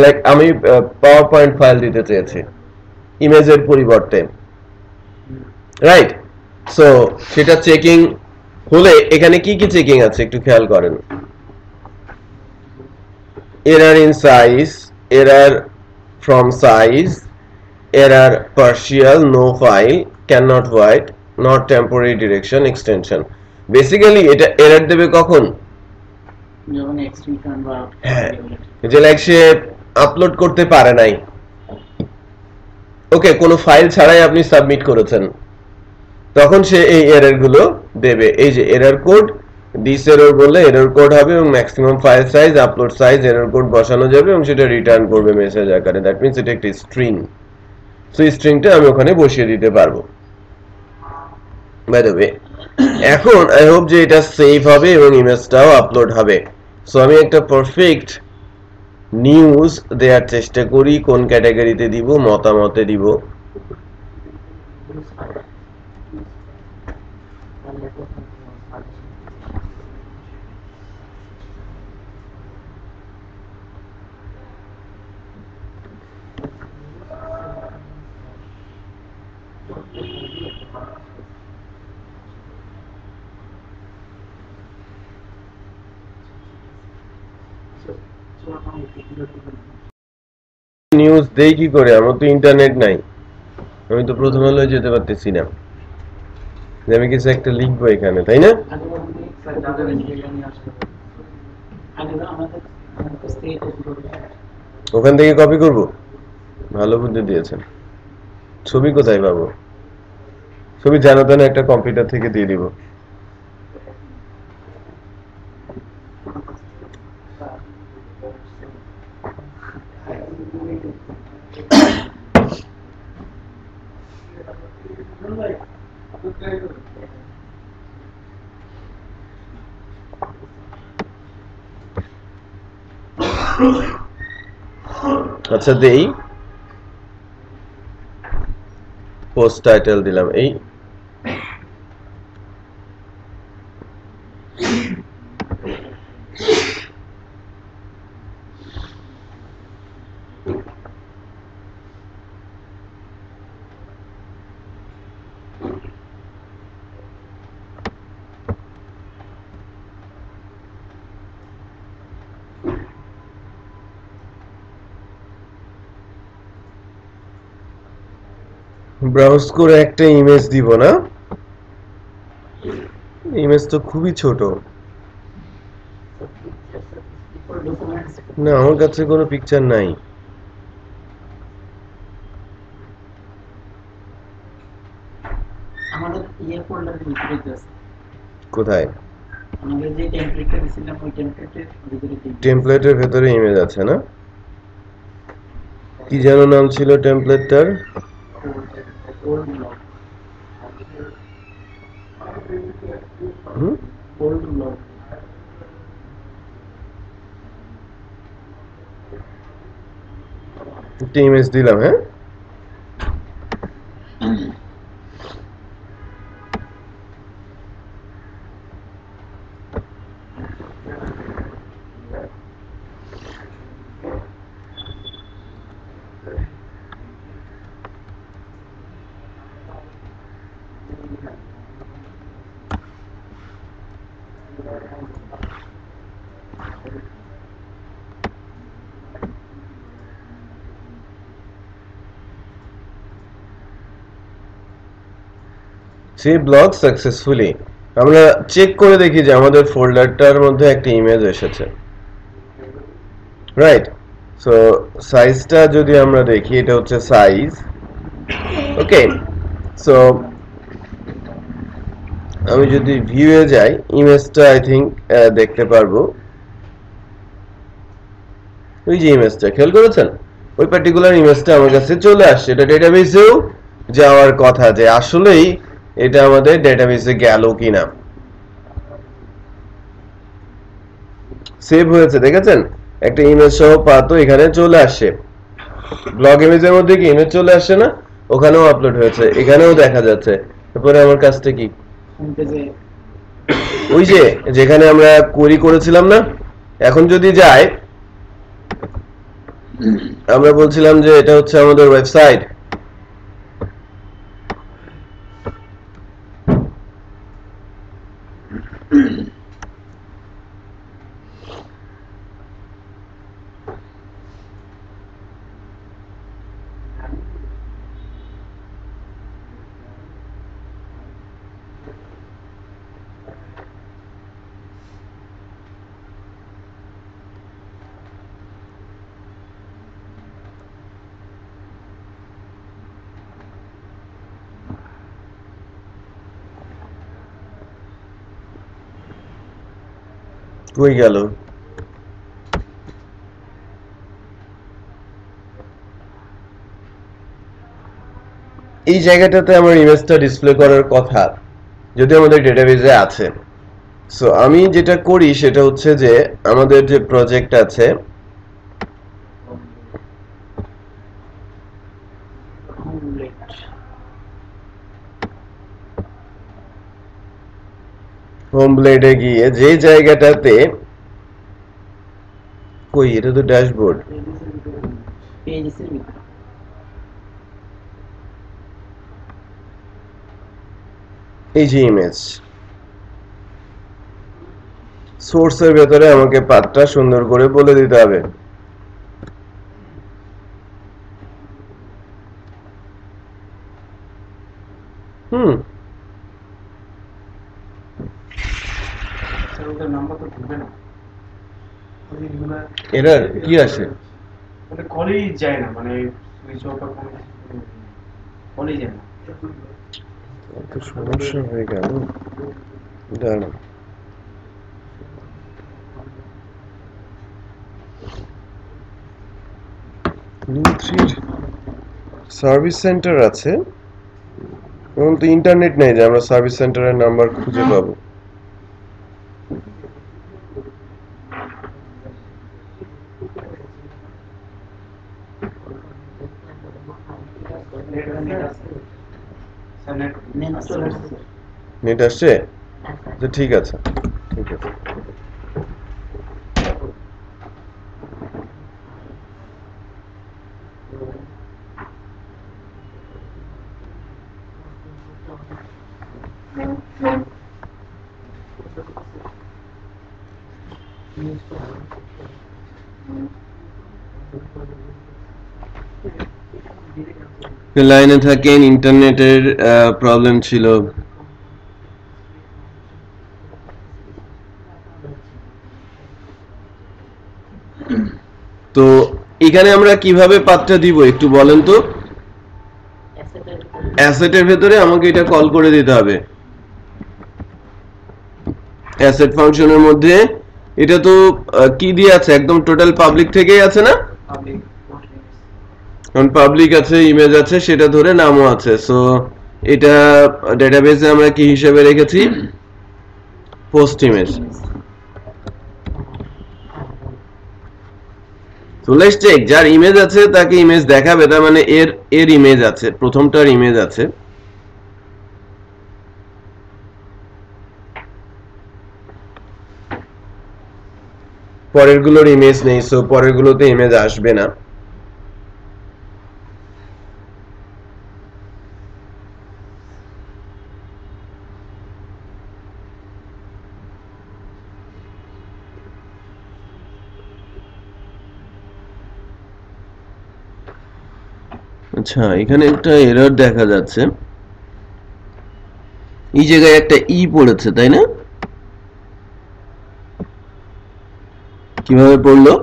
লাইক আমি পাওয়ার পয়েন্ট ফাইল দিতে চেয়েছি ইমেজের পরিবর্তে, রাইট? সো সেটা চেকিং হলে এখানে কি কি চেকিং আছে একটু খেয়াল করেন। Error in size, error from size, error partial, no file, can not write, not temporary direction, extension. Basically এটা এরর দেবে কখন? যখন এক্সটেনশন বা যে লাইক সে আপলোড করতে পারে নাই, ওকে, কোনো ফাইল ছাড়াই আপনি সাবমিট করেছেন, তখন সে এই এরর গুলো দেবে। এই যে এরর কোড, দিস এরর বললে এরর কোড হবে এবং maximum file size, upload size, error code বসানো যাবে এবং সেটা রিটার্ন করবে মেসেজ আকারে। দ্যাট মিন্স এটা একটা স্ট্রিং। সো এই স্ট্রিংটা আমি ওখানে বসিয়ে দিতে পারবো। বাই দ্য ওয়ে, এখন আই হোপ যে এটা সেভ হবে এবং ইমেজটাও আপলোড হবে। সো আমি একটা পারফেক্ট নিউজ দেওয়ার চেষ্টা করি। কোন ক্যাটাগরিতে দিব? মতামতে দিব। নিউজ দেই কি করে? আমার তো ইন্টারনেট নাই, আমি তো প্রথম আলোয় যেতে পারতেছি না যে আমি কিছু একটা লিখবো এখানে, তাই না? ওখান থেকে কপি করব? ভালো বুদ্ধি দিয়েছেন। ছবি কোথায় পাবো? ছবি জানা তো না, একটা কম্পিউটার থেকে দিয়ে দিব। আচ্ছা দেই, পোস্ট টাইটেল দিলাম এই। ব্রাউজ করে একটা ইমেজ দিব না? ইমেজ তো খুবই ছোট। না, আমার কাছে কোনো পিকচার নাই। আমাদের ইয়ে ফোল্ডারের ভিতরে আছে। কোথায়? আমাদের যে টেমপ্লেটটা দিছিলাম ওই টেমপ্লেটের ভিতরে। টেমপ্লেটের ভেতরে ইমেজ আছে না? কি যেন নাম ছিল টেমপ্লেটটার? Old blog. Old blog. একটা ইমেজ দিলাম হ্যাঁ সেই ব্লগ সাকসেসফুলি আমরা চেক করে দেখি যে আমাদের ফোল্ডারটার মধ্যে একটা ইমেজ এসেছে রাইট সো সাইজটা যদি আমরা দেখি এটা হচ্ছে সাইজ ওকে সো আমি যদি ভিউয়ে যাই ইমেজটা আই থিংক দেখতে পারবো ওই যে ইমেজটা খেয়াল করেছেন ওই পার্টিকুলার ইমেজটা আমার কাছে চলে আসছে এটা ডেটাবেসেও যাওয়ার কথা যে আসলেই এটা আমাদের ডেটাবেসে গেল কিনা সেভ হয়েছে দেখেছেন একটা ইমেজ সহ পাতো এখানে চলে আসছে ব্লগ ইমেজের মধ্যে কি ইমেজ চলে আসছে না ওখানেও আপলোড হয়েছে এখানেও দেখা যাচ্ছে তারপরে আমার কাজটা কি ওই যে যেখানে আমরা কোয়েরি করেছিলাম না এখন যদি যাই আমরা বলছিলাম যে এটা হচ্ছে আমাদের ওয়েবসাইট কই গেল এই জায়গাটাতে আমার ইমেজটা ডিসপ্লে করার কথা যদি আমাদের ডেটাবেসে আছে সো আমি যেটা করি সেটা হচ্ছে যে আমাদের যে প্রজেক্ট আছে হোম ব্লেডে গিয়ে যে জায়গাটাতে কই এটা তো ড্যাশবোর্ড এই যে ইমেজ সোর্সের ভেতরে আমাকে পাথটা সুন্দর করে বলে দিতে হবে এরর কি আসে মানে কলেই যায় না মানে সুইচ অফ কলেই যায় না তো সমস্যা হয়ে গেল দাঁড়ান সার্ভিস সেন্টার আছে কিন্তু ইন্টারনেট নেই যে আমরা সার্ভিস সেন্টারের নাম্বার খুঁজে পাবো নেট আসছে তো ঠিক আছে ঠিক আছে লাইনে থাকেন ইন্টারনেটের প্রবলেম ছিল তো এখানে আমরা কিভাবে পাথটা দিব একটু বলেন তো অ্যাসেটের ভেতরে আমাকে এটা কল করে দিতে হবে অ্যাসেট ফাংশনের মধ্যে এটা তো কি দিয়ে আছে একদম টোটাল পাবলিক থেকেই আছে না কারণ পাবলিক আছে ইমেজ আছে সেটা ধরে নামও আছে সো এটা ডেটাবেসে আমরা কি হিসেবে রেখেছি post image So let's check. যার ইমেজ আছে তাকে ইমেজ দেখাবে, তার মানে এর ইমেজ আছে, প্রথমটার ইমেজ আছে। পরেরগুলোর ইমেজ নেই, সো পরেরগুলোতে ইমেজ আসবে না। আচ্ছা, এখানে একটা এরর দেখা যাচ্ছে, এই জায়গায় একটা ই পড়েছে, তাই না? কিভাবে পড়লো?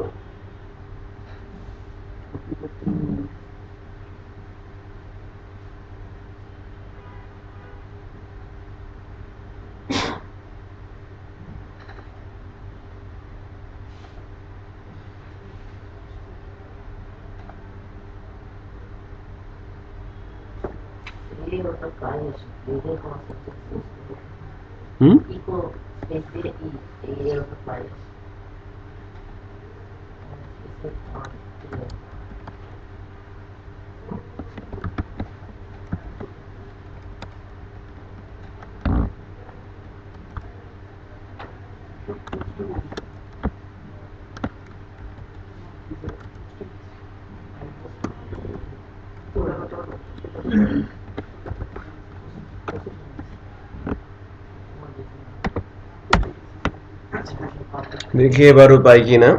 দেখি এবারও পাই কিনা।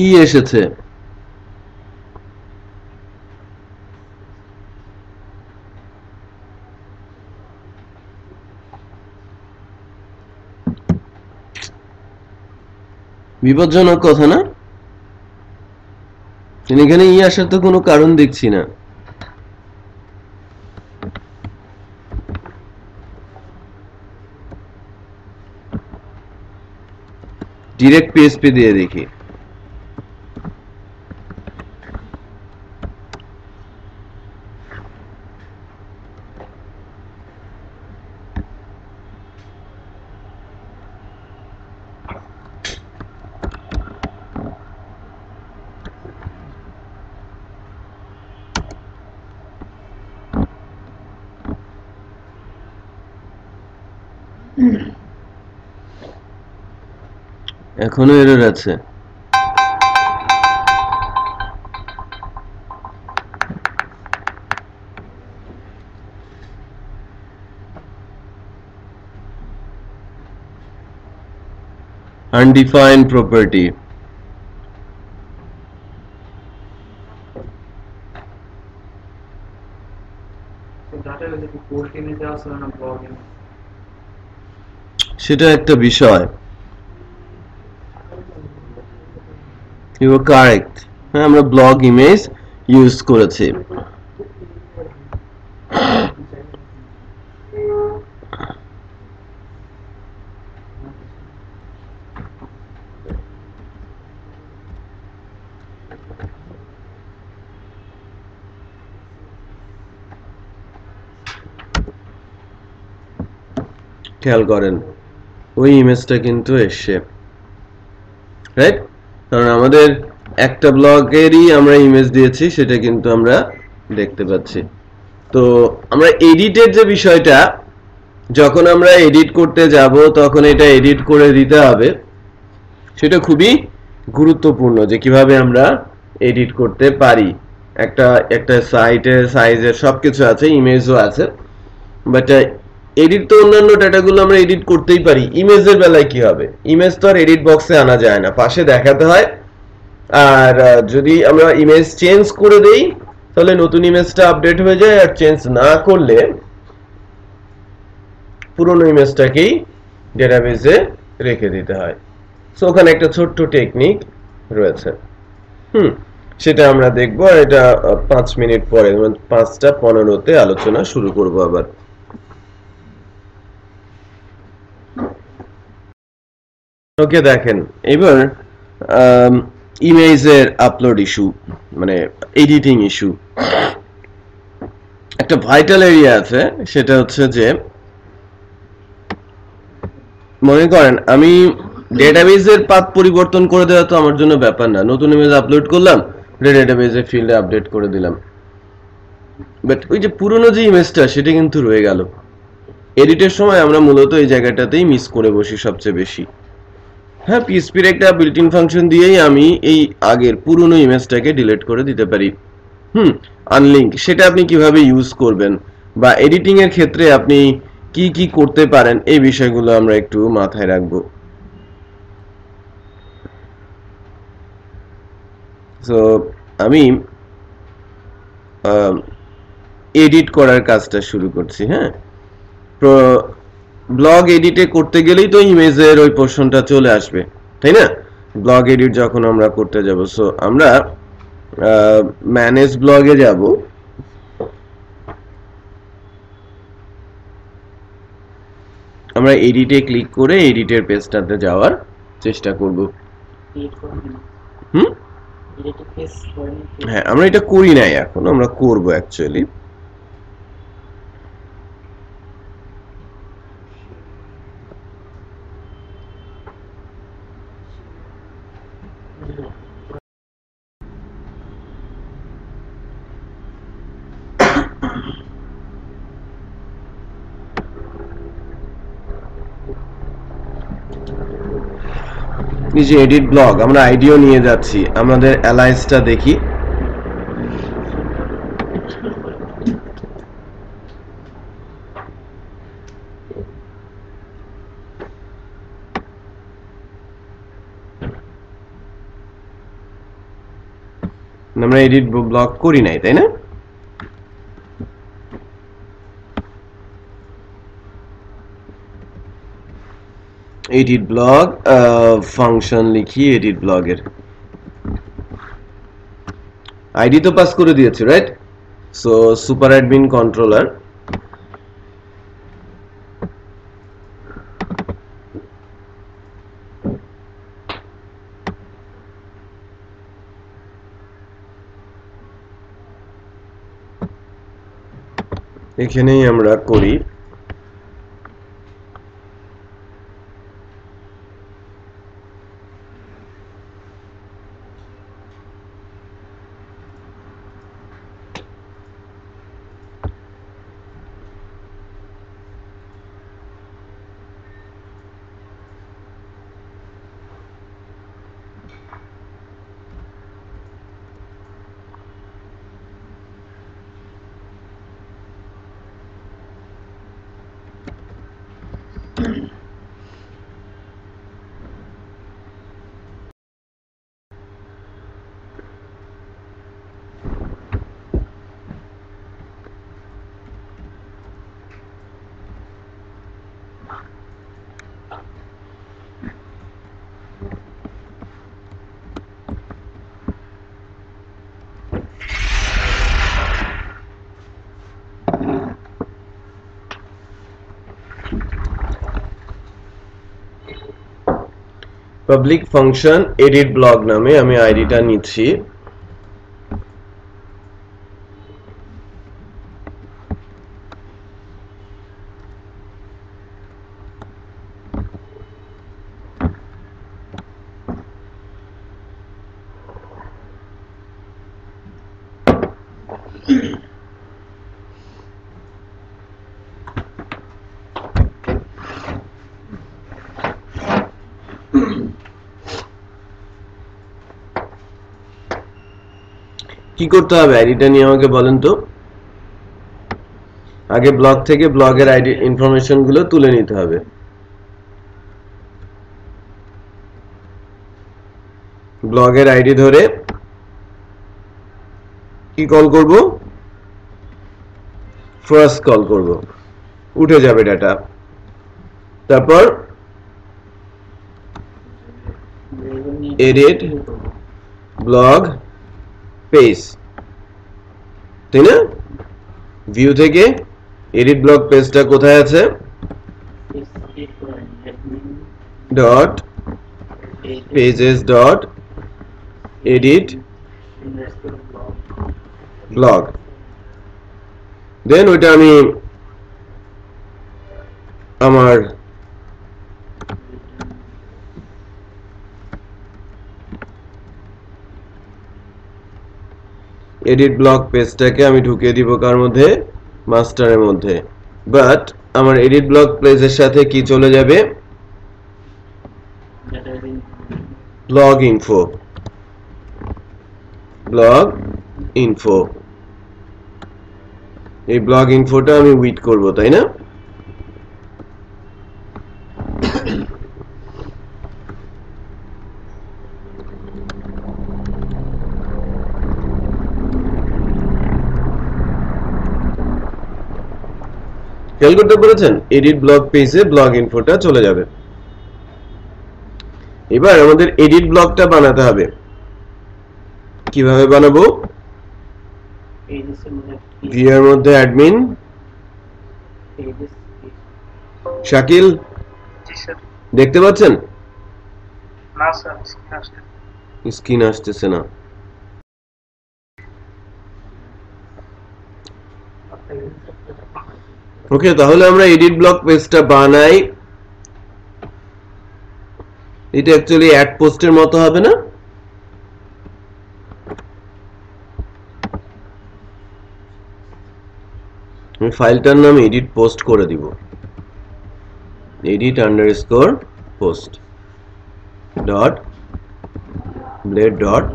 ই এসেছে, বিপজ্জনক কথা না? এখানে ই আসার তো কোনো কারণ দেখছি না। ডিরেক্ট পিএসপি দিয়ে দেখি। এখনো এরর আছে। undefined property। সেটা একটা বিষয়। You are correct. আমরা ব্লগ ইমেজ ইউজ করেছি। খেয়াল করেন ওই ইমেজটা কিন্তু এসছে, রাইট? কারণ আমাদের একটা ব্লগেরই আমরা ইমেজ দিয়েছি, সেটা কিন্তু আমরা দেখতে পাচ্ছি। তো আমরা এডিটের যে বিষয়টা, যখন আমরা এডিট করতে যাব তখন এটা এডিট করে দিতে হবে, সেটা খুবই গুরুত্বপূর্ণ যে কিভাবে আমরা এডিট করতে পারি। একটা সাইটের সাইজের সবকিছু আছে, ইমেজও আছে, বাট এডিট তো অন্যান্য ডাটাগুলো আমরা এডিট করতেই পারি। ইমেজের বেলায় কি হবে? ইমেজ তো আর এডিট বক্সে আনা যায় না, পাশে দেখাতে হয়। আর যদি আমরা ইমেজ চেঞ্জ করে দেই তাহলে নতুন ইমেজটা আপডেট হয়ে যায়, আর চেঞ্জ না করলে পুরনো ইমেজটাকেই ডেটাবেজে রেখে দিতে হয়। সো ওখানে একটা ছোট্ট টেকনিক রয়েছে, সেটা আমরা দেখবো। আর এটা 5 মিনিট পরে, 5:15-তে আলোচনা শুরু করব আবার। ওকে, দেখেন এবার ইমেজের আপলোড ইস্যু, মানে এডিটিং ইস্যু। একটা ভাইটাল এরিয়া আছে, সেটা হচ্ছে যে মনে করেন আমি ডেটাবেজের পাথ পরিবর্তন করে দেওয়া তো আমার জন্য ব্যাপার না, নতুন ইমেজ আপলোড করলাম, ডেটাবেজে ফিল্ডে আপডেট করে দিলাম, বাট ওই যে পুরনো যে ইমেজটা সেটা কিন্তু রয়ে গেল। এডিটের সময় আমরা মূলত এই জায়গাটাতেই মিস করে বসি সবচেয়ে বেশি। হ্যাঁ, পিএসপির একটা বিল্ট ইন ফাংশন দিয়েই আমি এই আগের পুরনো ইমেজটাকে ডিলিট করে দিতে পারি। আনলিঙ্ক সেটা আপনি কিভাবে ইউজ করবেন বা এডিটিং এর ক্ষেত্রে আপনি কি কি করতে পারেন এই বিষয়গুলো আমরা একটু মাথায় রাখবো। সো আমি এডিট করার কাজটা শুরু করছি। হ্যাঁ, ব্লগ এডিটে করতে গেলেই তো ইমেজের ওই পোরশনটা চলে আসবে, তাই না? ব্লগ এডিট যখন আমরা করতে যাব, সো আমরা ম্যানেজ ব্লগে যাব। আমরা এডিটে ক্লিক করে এডিটের পেজটাতে যাওয়ার চেষ্টা করব। হ্যাঁ, আমরা এটা করি নাই, এখন আমরা করব অ্যাকচুয়ালি। এই যে এডিট ব্লগ, আমরা আইডিও নিয়ে যাচ্ছি, আমাদের অ্যালায়েন্সটা দেখি। আমরা এডিট ব্লগ করি নাই, তাই না? এডিট ব্লগ ফাংশন লিখি, এডিট ব্লগের আইডি তো পাস করে দিয়েছি, right? So super admin controller, এখানেই আমরা করি। পাবলিক ফাংশন এডিট ব্লগ নামে আমি আইডিটা নিচ্ছি। কি করতে হবে আইডিটা নিয়ে আমাকে বলেন তো? আগে ব্লগ থেকে ব্লগের আইডি ইনফরমেশন গুলো তুলে নিতে হবে। ব্লগের আইডি ধরে কি কল করব? ফার্স্ট কল করব, উঠে যাবে ডাটা। তারপর এডিট ব্লগ পেজ, তাই না? ভিউ থেকে এডিট ব্লগ পেজটা কোথায় আছে? Dot pages dot edit blog. Then ওইটা আমি আমার এডিট ব্লক পেজটাকে আমি ঢুকিয়ে দিব কার মধ্যে, মাস্টারের মধ্যে। বাট আমার এডিট ব্লক পেজের সাথে কি চলে যাবে, ব্লগ ইনফো, ব্লগ ইনফো। এই ব্লগ ইনফোটা আমি উইথ করব, তাই না? খেয়াল করতে পেরেছেন, এডিট ব্লগ পেজে ব্লগ ইনফোটা চলে যাবে। এবার আমাদের এডিট ব্লগটা বানাতে হবে। কিভাবে বানাবো, ভিউয়ার মধ্যে অ্যাডমিন, শাকিল দেখতে পাচ্ছেন? না স্যার, স্ক্রিন আসতেছে না। ওকে, তাহলে আমরা এডিট ব্লক পেজটা বানাই। এটা অ্যাকচুয়ালি অ্যাড পোস্টের মতো হবে না? আমি ফাইলটার নাম এডিট পোস্ট করে দিব, edit underscore post dot blade dot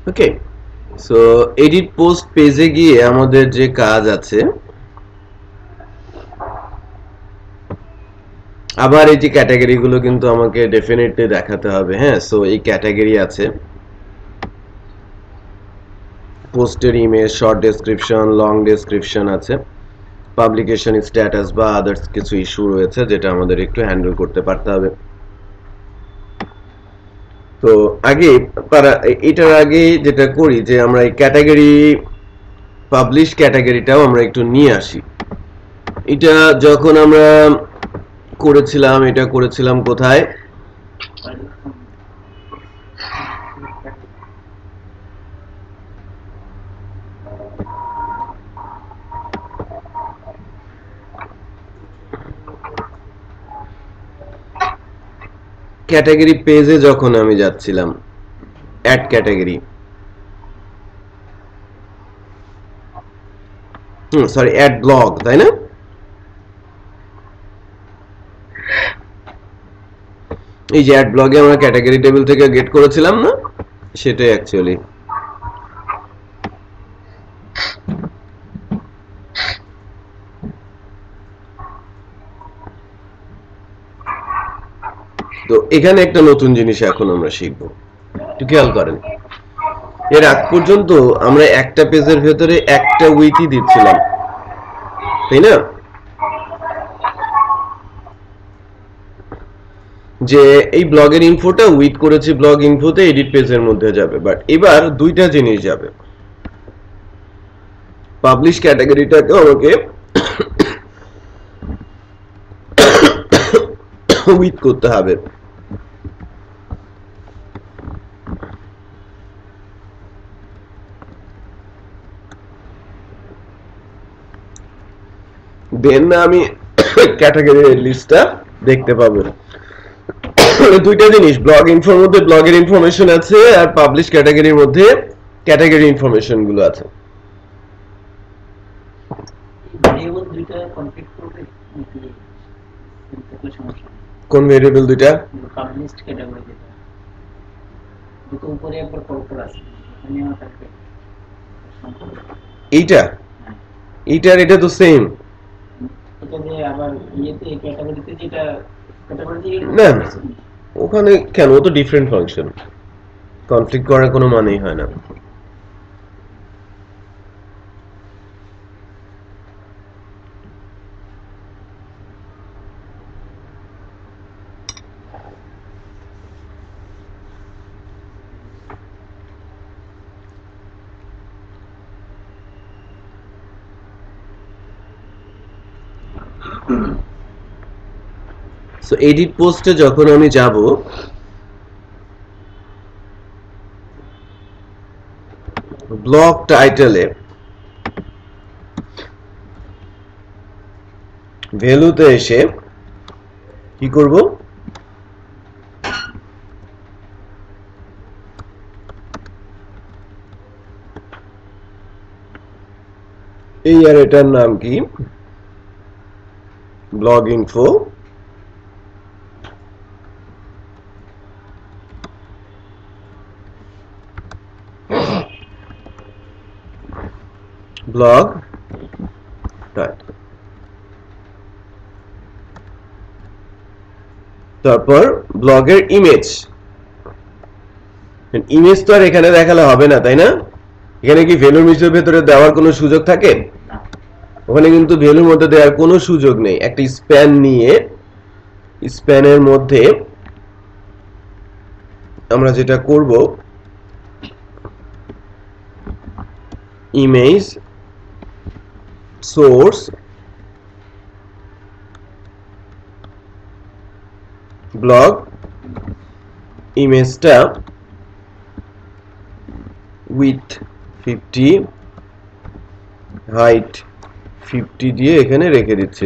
okay. So edit post পেজে গিয়ে আমাদের যে কাজ আছে, আবার এই যে ক্যাটাগরি গুলো কিন্তু আমাকে ডেফিনেটলি দেখাতে হবে। হ্যাঁ, সো এই ক্যাটাগরি আছে, পোস্টের image, short description, long description আছে, পাবলিকেশন স্ট্যাটাস বা আদার্স কিছু ইস্যু রয়েছে যেটা আমাদের একটু হ্যান্ডেল করতে পারতে হবে। তো আগে এটার আগে যেটা করি যে আমরা এই ক্যাটাগরি, পাবলিশ ক্যাটাগরিটাও আমরা একটু নিয়ে আসি। এটা যখন আমরা করেছিলাম, এটা করেছিলাম কোথায়, ক্যাটাগরি পেজে যখন আমি যাচ্ছিলাম, add category, sorry add blog, তাই না? এই যে অ্যাড ব্লগে আমরা ক্যাটাগরি টেবিল থেকে গেট করেছিলাম না, সেটাই অ্যাকচুয়ালি। তো এখানে একটা নতুন জিনিস এখন আমরা শিখব, একটু খেয়াল করেন। এর আগ পর্যন্ত আমরা একটা পেজের ভেতরে একটা উইথই দিচ্ছিলাম, তাই না? যে এই ব্লগের ইনফোটা উইথ করেছি ব্লগ ইনফোতে, এডিট পেজের মধ্যে যাবে। বাট এবার দুইটা জিনিস যাবে, পাবলিশ ক্যাটাগরিটাকে আমাকে উইথ করতে হবে। দেন আমি ক্যাটাগরির লিস্টটা দেখতে পাবো। দুইটা জিনিস, ব্লগ ইনফোর মধ্যে ব্লগের ইনফরমেশন আছে আর পাবলিশ ক্যাটাগরির মধ্যে ক্যাটাগরি ইনফরমেশন গুলো আছে। কোন ভেরিয়েবল দুইটা? পাবলিশড ক্যাটাগরি যেটা দুটো উপরে একবার কল আছে, এখানে আমার থাকবে এইটা, এইটার এটা তো সেম। এটা যে আবার ইয়েতে ক্যাটাগরিতে যেটা ক্যাটাগরি না ওখানে কেন, ও তো ডিফারেন্ট ফাংশন, কনফ্লিক্ট করার কোনো মানেই হয় না। সো এডিট পোস্টে যখন আমি যাব ব্লগ টাইটেলে ভ্যালুতে এসে কি করব এই আর এটার নাম কি ব্লগ ইনফো ব্লগ টাইটেল তারপর ব্লগের ইমেজ ইমেজ তো আর এখানে দেখালে হবে না তাই না এখানে কি ভ্যালুর মিশ্রের ভেতরে দেওয়ার কোনো সুযোগ থাকে ওখানে কিন্তু ভ্যালুর মধ্যে দেওয়ার কোনো সুযোগ নেই একটা স্প্যান নিয়ে স্প্যানের মধ্যে আমরা যেটা করব ইমেজ সোর্স ব্লগ ইমেজটা উইথ 50 হাইট 50 দিয়ে এখানে রেখে দিচ্ছি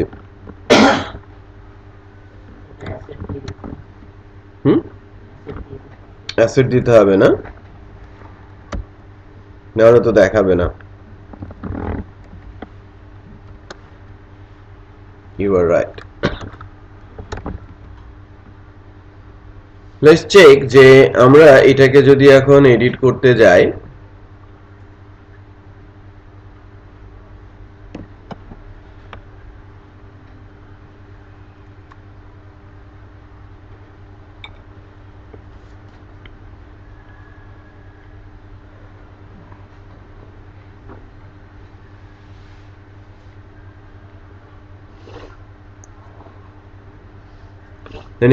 অ্যাসেট দিতে হবে না নাহলে তো দেখাবে না you are right let's check যে আমরা এটাকে যদি এখন এডিট করতে যাই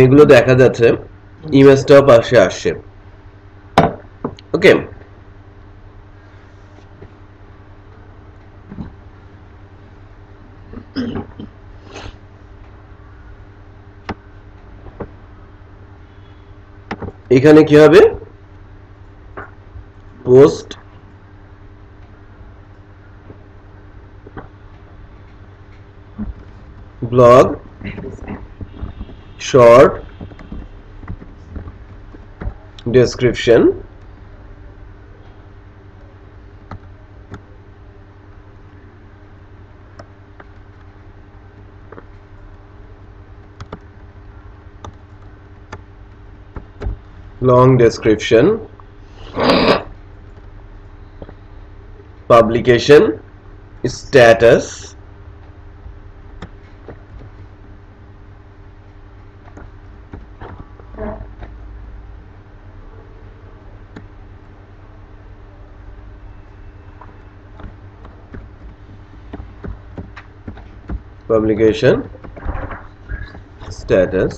এগুলো দেখা যাচ্ছে ইমেজটাও পাশে আসছে ওকে এখানে কি হবে post blog short description long description publication status publication status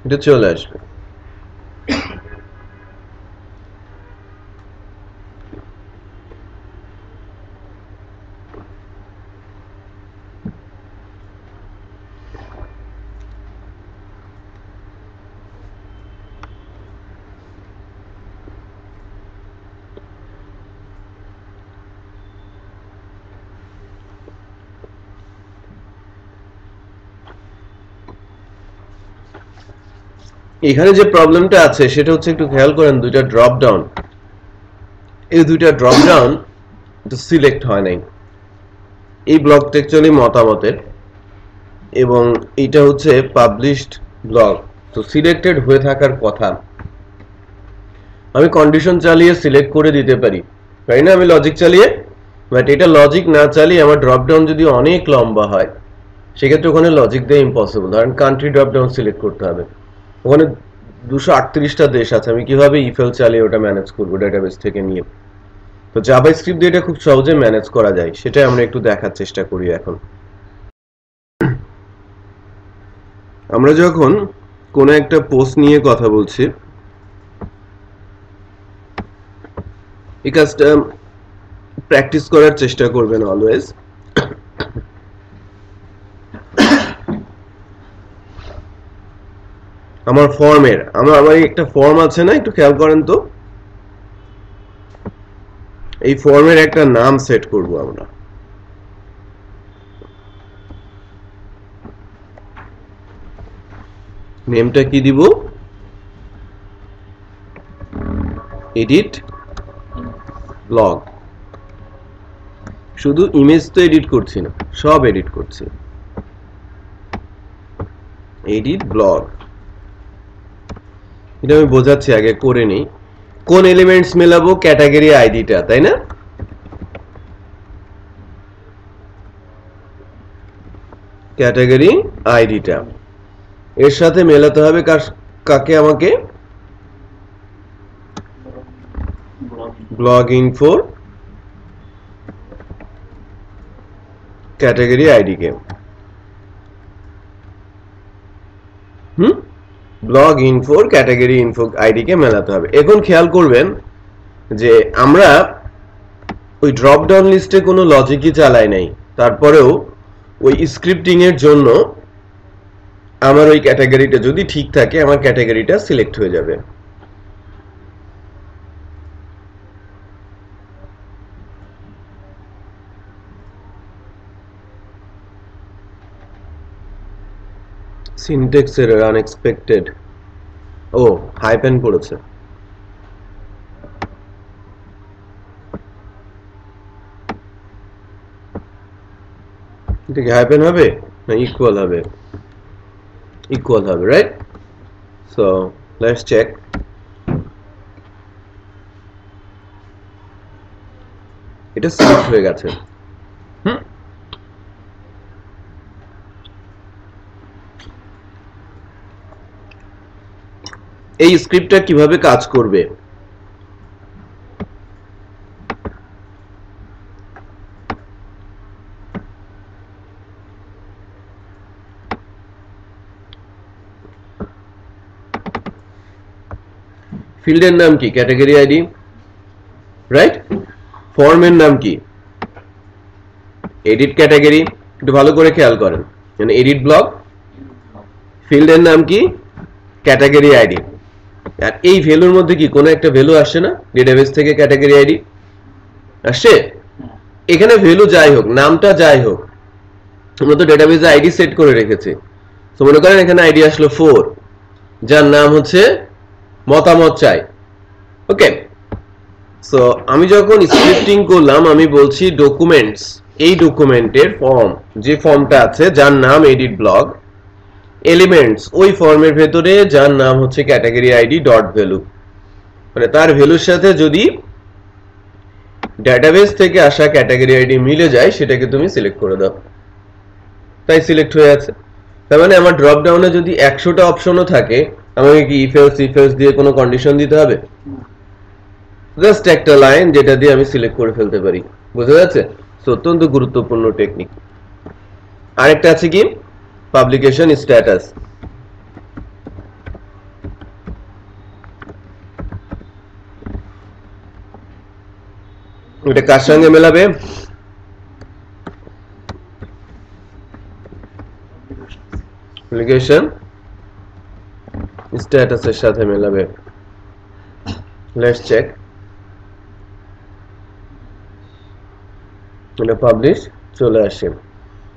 এটা চলে আসবে এখানে যে প্রবলেমটা আছে সেটা হচ্ছে একটু খেয়াল করেন দুইটা ড্রপ ডাউন এই দুইটা ড্রপ ডাউন তো সিলেক্ট হয় নাই এই ব্লগটা অ্যাকচুয়ালি মতামতের এবং এটা হচ্ছে পাবলিশড ব্লগ তো সিলেক্টেড হয়ে থাকার কথা আমি কন্ডিশন চালিয়ে সিলেক্ট করে দিতে পারি তাই না আমি লজিক চালিয়ে বাট এটা লজিক না চালিয়ে আমার ড্রপ ডাউন যদি অনেক লম্বা হয় সেক্ষেত্রে ওখানে লজিক দিয়ে ইম্পসিবল ধরেন কান্ট্রি ড্রপ ডাউন সিলেক্ট করতে হবে ওখানে 238টা দেশ আছে আমি কিভাবে ইফেল চালিয়ে ওটা ম্যানেজ করব ডেটাবেস থেকে নিয়ে তো জাভাস্ক্রিপ্ট দিয়ে এটা খুব সহজে ম্যানেজ করা যায় সেটাই আমরা একটু দেখার চেষ্টা করি এখন আমরা যখন কোনো একটা পোস্ট নিয়ে কথা বলছি এই কাজটা প্র্যাকটিস করার চেষ্টা করবেন অলওয়েজ। আমার ফর্মের আমার একটা ফর্ম আছে না, একটু খেয়াল করেন তো। এই ফর্মের একটা নাম সেট করব আমরা। নেমটা কি দিব? Edit blog. শুধু ইমেজ তো এডিট করছি না, সব এডিট করছি। এডিট ব্লগ, এটা আমি বোঝাচ্ছি, আগে করে নিই। কোন এলিমেন্টস মেলাবো? ক্যাটাগরি আইডিটা, তাই না? ক্যাটাগরি আইডিটা এর সাথে মেলাতে হবে কাকে? আমাকে ব্লগ ইনফো ক্যাটাগরি আইডি কে blog info category info ID কে মেলাতে হবে। এখন খেয়াল করবেন যে আমরা ওই ড্রপ ডাউন লিস্টে কোনো লজিকই চালাই নাই, তারপরেও ওই স্ক্রিপ্টিং এর জন্য আমার ওই ক্যাটাগরিটা যদি ঠিক থাকে আমার ক্যাটাগরিটা সিলেক্ট হয়ে যাবে। Syntax error unexpected. ও হাইপেন পড়েছে। এটা কি হাইপেন হবে না ইকুয়াল হবে? ইকুয়াল হবে, রাইট? So let's check. এটা সিলেক্ট হয়ে গেছে। এই স্ক্রিপ্টটা কিভাবে কাজ করবে? ফিল্ডের নাম কি? Category ID, right? ফর্মের নাম কি? Edit category. একটু ভালো করে খেয়াল করেন, মানে এডিট ব্লগ। ফিল্ডের নাম কি? Category ID. আর এই ভ্যালুর মধ্যে কি কোনো একটা ভ্যালু আসছে না ডেটাবেস থেকে? ক্যাটাগরি আইডি আসছে। এখানে ভ্যালু যাই হোক, নামটা যাই হোক, আমরা তো ডেটাবেসে আইডি সেট করে রেখেছি। তো মনে করেন এখানে আইডি আসলো 4, যার নাম হচ্ছে মতামত চাই। ওকে, সো আমি যখন স্ক্রিপ্টিং করলাম আমি বলছি ডকুমেন্টস, এই ডকুমেন্টের ফর্ম, যে ফর্মটা আছে যার নাম এডিট ব্লগ, এলিমেন্টস ওই ফর্মের ভেতরে যার নাম হচ্ছে ক্যাটাগরি আইডি ডট ভ্যালু, মানে তার ভ্যালুর সাথে যদি ডেটাবেস থেকে আসা ক্যাটাগরি আইডি মিলে যায় সেটাকে তুমি সিলেক্ট করে দাও। তাই সিলেক্ট হয়ে আছে। তার মানে আমার ড্রপ ডাউনে যদি 100টা অপশনও থাকে, আমাকে কি ইফ এলস দিয়ে কোনো কন্ডিশন দিতে হবে? জাস্ট একটা লাইন যেটা দিয়ে আমি সিলেক্ট করে ফেলতে পারি। বুঝা যাচ্ছে? অত্যন্ত গুরুত্বপূর্ণ টেকনিক। আরেকটা আছে কি? Publication status. এটা কার সঙ্গে মেলাবে? পাবলিকেশন স্ট্যাটাসের সাথে মেলাবে। Let's check. এটা পাবলিশ চলে আসে।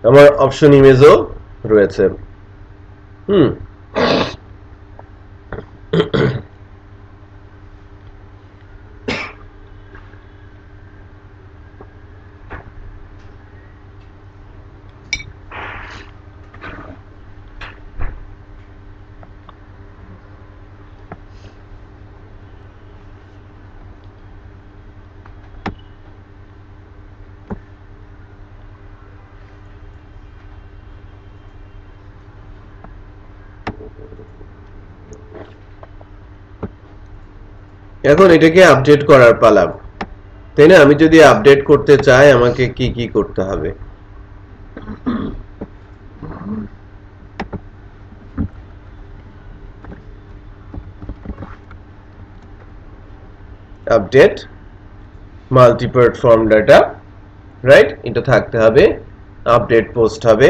আমার অপশন ইমেজও রয়েছে। এখন এটাকে আপডেট করার পালা, তাই না? আমি যদি আপডেট করতে চাই আমাকে কি কি করতে হবে? Update multi platform data, right? এটা থাকতে হবে, আপডেট পোস্ট হবে।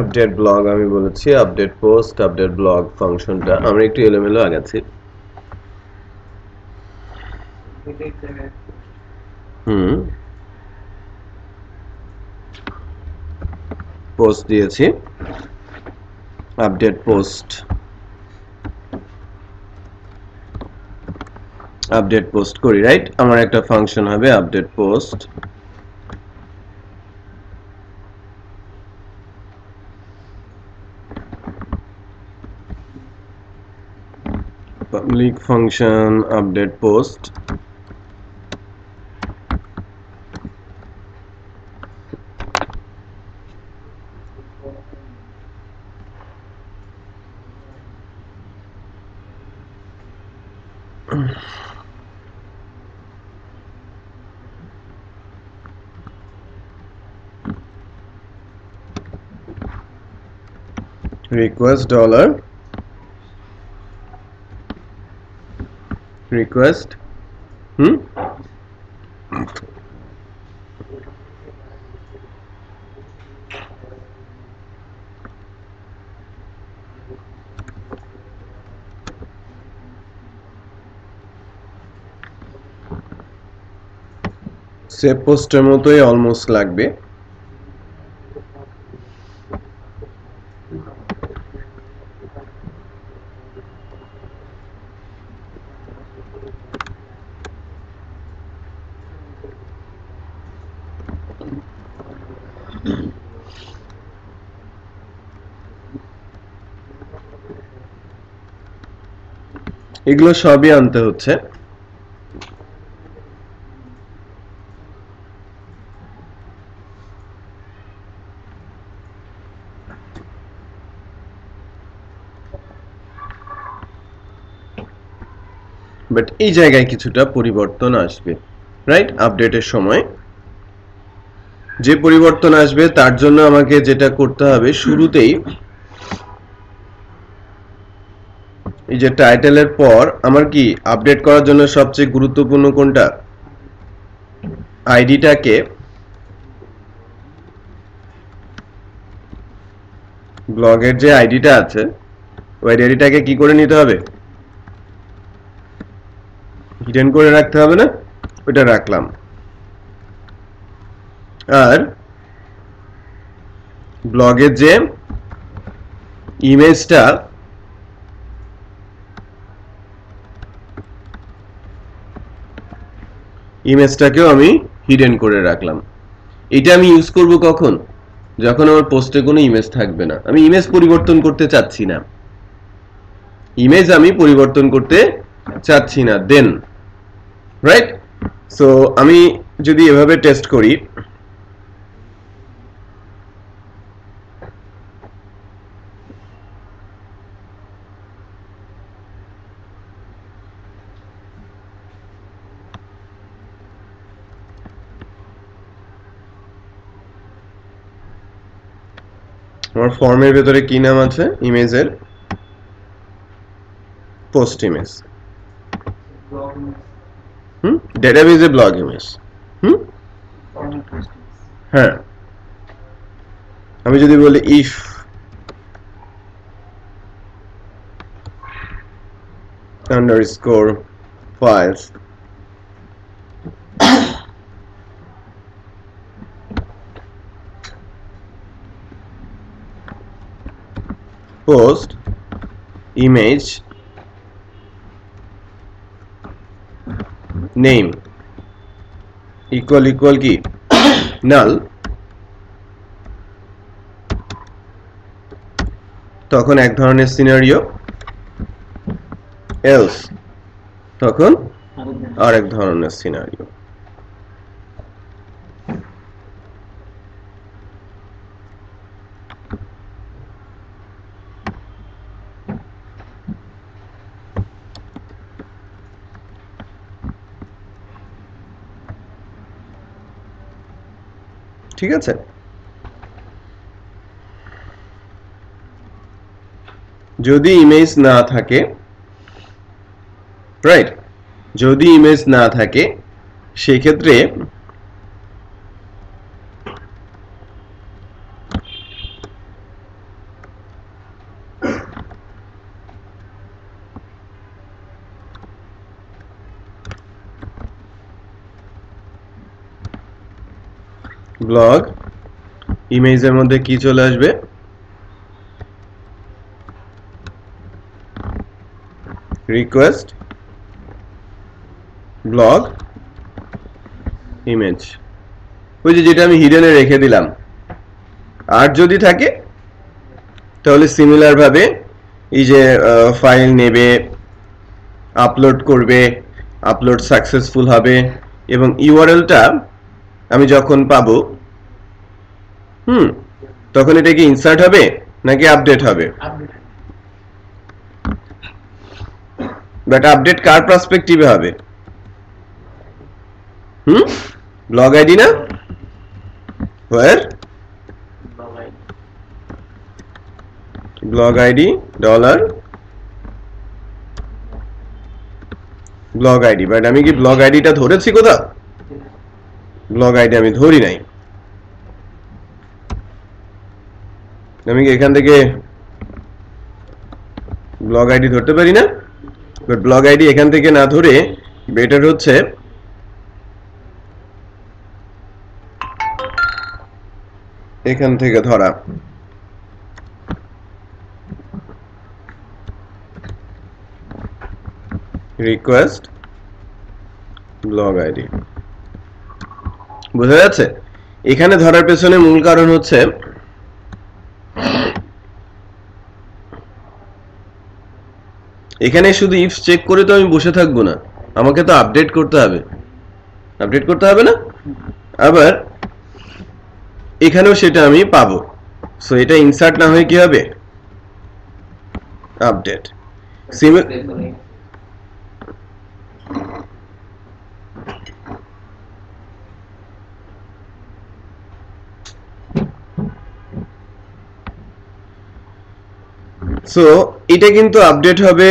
আপডেট ব্লগ আমি বলেছি, আপডেট পোস্ট, আপডেট ব্লগ ফাংশনটা আমরা একটু এলোমেলো আগাচ্ছি। পোস্ট দিয়েছি, আপডেট পোস্ট, আপডেট পোস্ট করি, রাইট? আমার একটা ফাংশন হবে update post. Public function update post, request dollar request save পোস্টের মতোই অলমোস্ট লাগবে। এগুলো সবই আনতে হচ্ছে। বাট এই জায়গায় কিছুটা পরিবর্তন আসবে, রাইট? আপডেটের সময় যে পরিবর্তন আসবে তার জন্য আমাকে যেটা করতে হবে, শুরুতেই এই যে টাইটেলের পর আমার কি আপডেট করার জন্য সবচেয়ে গুরুত্বপূর্ণ কোনটা? আইডিটাকে ব্লগের যে আইডিটা আছে ওই আইডিটাকে কি করে নিতে হবে? হিডেন করে রাখতে হবে না? ওটা রাখলাম। আর ব্লগের যে ইমেজটাকেও আমি হিডেন করে রাখলাম। এটা আমি ইউজ করব কখন? যখন আমার পোস্টে কোনো ইমেজ থাকবে না। আমি ইমেজ পরিবর্তন করতে চাচ্ছি না, দেন, রাইট? সো আমি যদি এভাবে টেস্ট করি, আমার ফর্মের ভেতরে কি নাম আছে? ইমেজের পোস্ট ইমেজ, ডেটাবেজে ব্লগ ইমেজ। হ্যাঁ, আমি যদি বলি if underscore files post image name equal কি null, তখন এক ধরনের সিনারিও, এলস তখন আরেক ধরনের সিনারিও। ঠিক আছে, যদি ইমেজ না থাকে, রাইট, যদি ইমেজ না থাকে সেক্ষেত্রে ব্লগ ইমেজের মধ্যে কি চলে আসবে, রিকোয়েস্ট ব্লগ ইমেজ, ওই যেটা আমি হিডেনে রেখে দিলাম। আর যদি থাকে তাহলে সিমিলার ভাবে এই যে ফাইল নেবে, আপলোড করবে, আপলোড সাকসেসফুল হবে, এবং ইউআরএলটা আমি যখন পাবো তখন এটা কি ইনসার্ট হবে নাকি আপডেট হবে? বাট আপডেট কার পার্সপেক্টিভে হবে? ব্লগ আইডি না, where blog ID dollar blog ID. But আমি কি ব্লগ আইডিটা ধরেছি কোথাও? ব্লগ আইডি আমি ধরি নাই। আমি কি এখান থেকে ব্লগ আইডি ধরতে পারি না? বাট ব্লগ আইডি এখান থেকে না ধরে বেটার হচ্ছে এখান থেকে ধরা। রিকোয়েস্ট ব্লগ আইডি, বোঝা যাচ্ছে? এখানে ধরার পেছনে মূল কারণ হচ্ছে এখানে শুধু ইফ চেক করে তো আমি বসে থাকবো না, আমাকে তো আপডেট করতে হবে, আপডেট করতে হবে না? আবার এখানেও সেটা আমি পাবো। সো এটা ইনসার্ট না হয়ে কি হবে? আপডেট। সো এটা কিন্তু আপডেট হবে,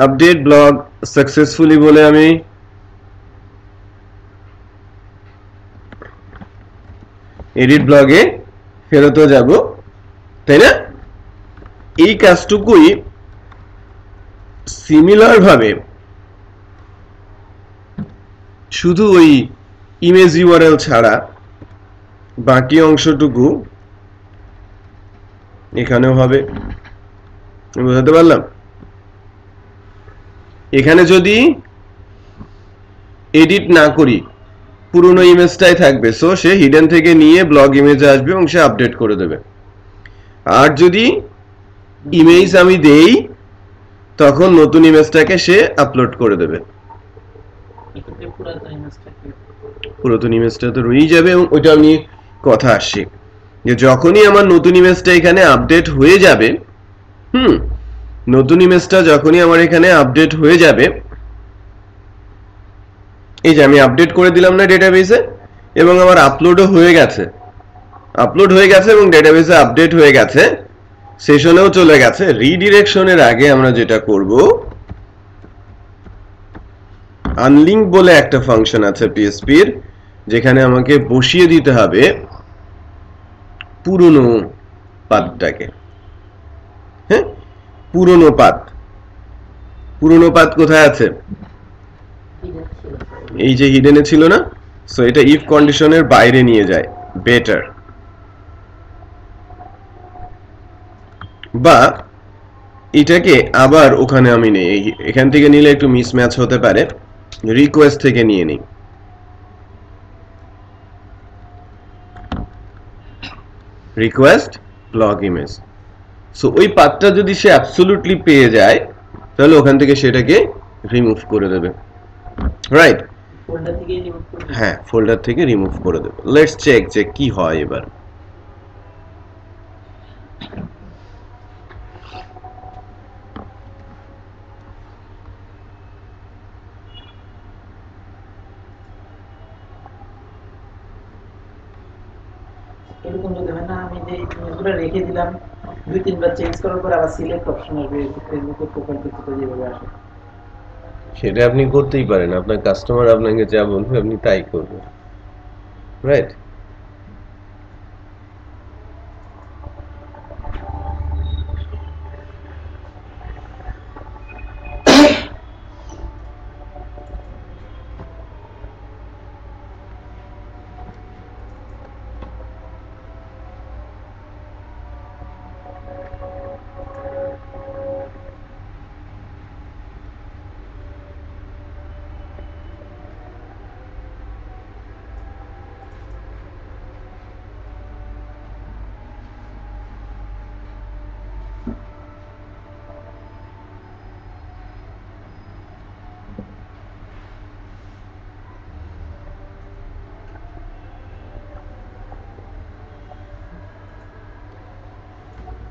আপডেট ব্লগ সাকসেসফুলি বলে আমি এডিট ব্লগে ফেরত যাব, তাই না? এই কাজটুকুই সিমিলার ভাবে শুধু ওই ইমেজ ইউআরএল ছাড়া বাকি অংশটুকু এখানেও হবে। বুঝতে পারলাম? এখানে যদি এডিট না করি পুরনো ইমেজটাই থাকবে, সো সে হিডেন থেকে নিয়ে ব্লগ ইমেজে আসবে এবং সে আপডেট করে দেবে। আর যদি ইমেজ আমি দেই তখন নতুন ইমেজটাকে সে আপলোড করে দেবে। পুরাতন ইমেজটা তো রয়েই যাবে, এবং ওইটা আমি কথা আসছে যে যখনই আমার নতুন ইমেজটা এখানে আপডেট হয়ে যাবে, নতুন ইমেজটা যখনই আমার এখানে আপডেট হয়ে যাবে, এই যে আমি আপডেট করে দিলাম না ডেটাবেসে, এবং আমার আপলোডও হয়ে গেছে, আপলোড হয়ে গেছে এবং ডেটাবেসে আপডেট হয়ে গেছে, সেশনেও চলে গেছে। রিডিরেকশনের আগে আমরা যেটা করব, আনলিঙ্ক বলে একটা ফাংশন আছে পিএসপির, যেখানে আমাকে বসিয়ে দিতে হবে পুরনো পাথটাকে। হ্যাঁ, পুরনো পাথ, পুরনো পাথ কোথায় আছে? এই যে হিডেনে ছিল না? সো এটা ইফ কন্ডিশনের বাইরে নিয়ে যায়, বেটার। বা এটাকে আবার ওখানে আমি নেই, এখান থেকে নিলে একটু মিসম্যাচ হতে পারে, রিকোয়েস্ট থেকে নিয়ে নিই। Request block image. সো ওই পাথটা যদি সে অ্যাবসলিউটলি পেয়ে যায় তাহলে ওখান থেকে সেটাকে রিমুভ করে দেবে, রাইট? ফোল্ডার থেকে রিমুভ করে হ্যাঁ, ফোল্ডার থেকে রিমুভ করে দেবে। লেটস চেক যে কি হয় এবার। এরকম যদি হয় না, আমি যে ইমেজগুলো রেখে দিলাম 2-3 বার চেঞ্জ করার পর আবার সিলেক্ট অপশন আসবে ফেসবুকের প্রোফাইল পিকচারটা যেভাবে আসে। সেটা আপনি করতেই পারেন, আপনার কাস্টমার আপনাকে যা বলবে আপনি তাই করবেন, রাইট?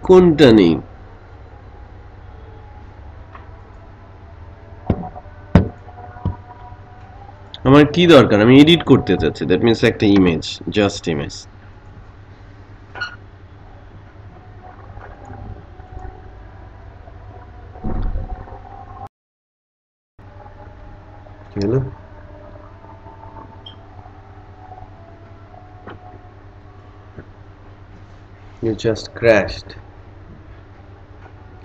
কোনটা নেই? আমার কি দরকার? আমি এডিট করতে চাচ্ছি, দ্যাট মিন্স একটা ইমেজ, জাস্ট ইমেজ। কি হলো? You just crashed.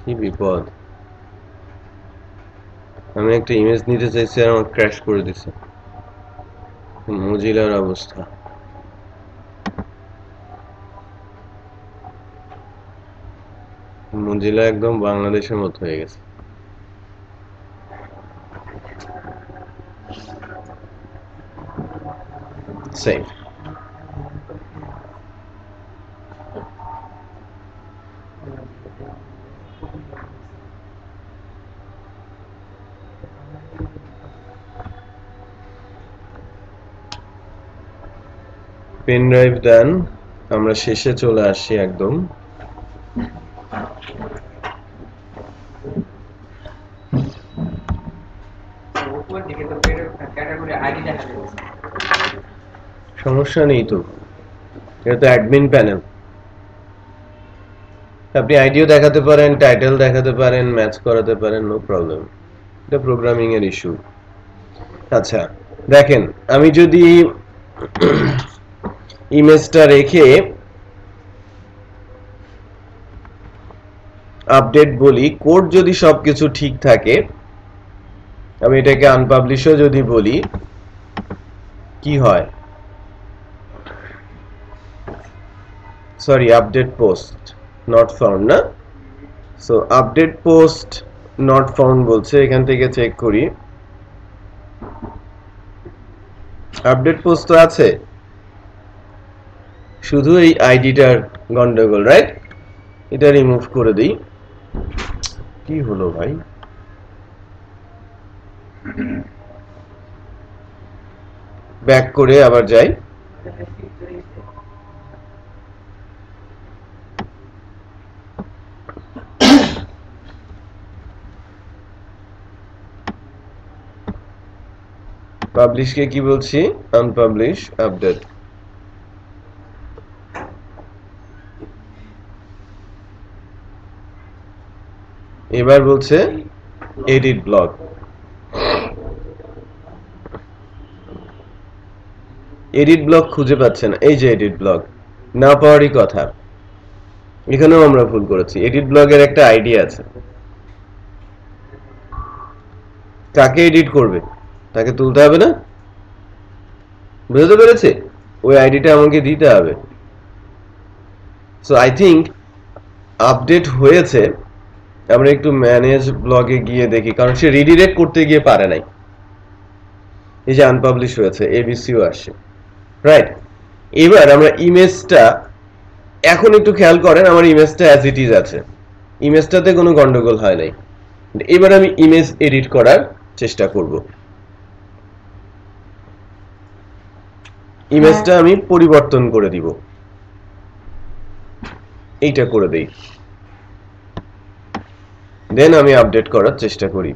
কি বিপদ! আমি একটা ইমেজ নিতে চাইছি আর আমার ক্র্যাশ করে দিছে। মজিলার অবস্থা। মজিলা একদম বাংলাদেশের মতো হয়ে গেছে। সেভ। পেন ড্রাইভ দেন। আমরা শেষে চলে আসি একদম। সমস্যা নেই তো, এটা তো অ্যাডমিন প্যানেল। আপনি আইডিও দেখাতে পারেন, টাইটেল দেখাতে পারেন, ম্যাচ করাতে পারেন, নো প্রবলেম। এটা প্রোগ্রামিং এর ইস্যু। আচ্ছা দেখেন, আমি যদি ইমেজটা রেখে আপডেট বলি, কোড যদি সবকিছু ঠিক থাকে, আমি এটাকে আনপাবলিশও যদি বলি, কি হয়? Sorry, update post not found না? So update post not found বলছে, এখান থেকে চেক করি। আপডেট পোস্ট তো আছে, শুধু এই আইডিটার গন্ডগোল, রাইট? এটা রিমুভ করে দিই। কি হলো ভাই? ব্যাক করে আবার যাই। পাবলিশ কে কি বলছি? Unpublish update. এবার বলছে এডিট ব্লক। এডিট ব্লক খুঁজে পাচ্ছে না। এই যে এডিট ব্লক, না পাওয়ারই কথা। এখানেও আমরা ভুল করেছি। এডিট ব্লকের একটা আইডি আছে, কাকে এডিট করবে তাকে তুলতে হবে না? বুঝতে পেরেছে? ওই আইডিটা আমাকে দিতে হবে। সো আই থিঙ্ক আপডেট হয়েছে। আমরা একটু ম্যানেজ ব্লগে গিয়ে দেখি, কারণ সে রিডিরেক্ট করতে গিয়ে পারে নাই। এই যে আনপাবলিশ হয়েছে, এবিসিও আসছে, রাইট? এবার আমরা ইমেজটা এখন একটু খেয়াল করেন আমার ইমেজটা অ্যাজ ইট ইজ আছে, ইমেজটাতে কোনো গন্ডগোল হয় নাই। এবার আমি ইমেজ এডিট করার চেষ্টা করব। ইমেজটা আমি পরিবর্তন করে দিব, এইটা করে দেই, দেন আমি আপডেট করার চেষ্টা করি,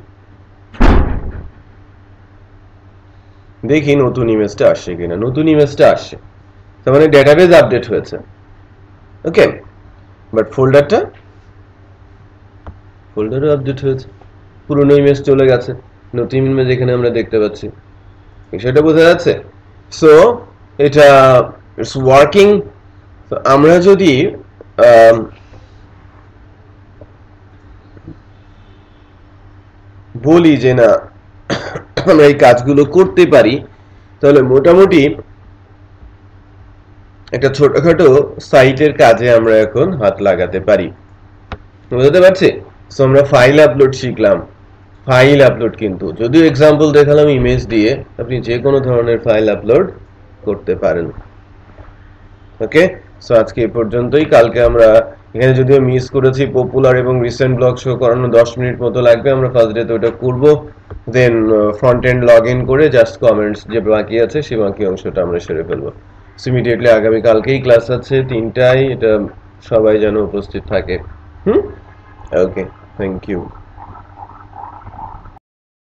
দেখি নতুন ইমেজটা আসছে কিনা। নতুন ইমেজটা আসছে, তার মানে ডেটাবেজ আপডেট হয়েছে। ওকে, বাট ফোল্ডারও আপডেট হয়েছে, পুরনো ইমেজ চলে গেছে, নতুন ইমেজ এখানে আমরা দেখতে পাচ্ছি, সেটা বোঝা যাচ্ছে। সো এটা ইটস ওয়ার্কিং। আমরা যদি বলি যে না আমরা এই কাজগুলো করতে পারি, তাহলে মোটামুটি একটা ছোটখাটো সাইটের কাজে আমরা এখন হাত লাগাতে পারি। বুঝতে পারছি? সো আমরা ফাইল আপলোড শিখলাম। ফাইল আপলোড কিন্তু যদিও এক্সাম্পল দেখালাম ইমেজ দিয়ে, আপনি যে কোনো ধরনের ফাইল আপলোড করতে পারেন। ওকে, সো আজকে এই পর্যন্তই। কালকে আমরা এখানে যদিও মিস করেছি পপুলার এবং রিসেন্ট ব্লগ শো করানো 10 মিনিট মতো লাগবে, আমরা ফার্স্ট ডেতে ওটা করব, দেন ফ্রন্ট এন্ড লগ ইন করে জাস্ট কমেন্টস যে বাকি আছে সেই বাকি অংশটা আমরা সেরে ফেলবো। সো ইমিডিয়েটলি আগামী কালকেই ক্লাস আছে 3টায়, এটা সবাই যেন উপস্থিত থাকে। ওকে, থ্যাংক ইউ।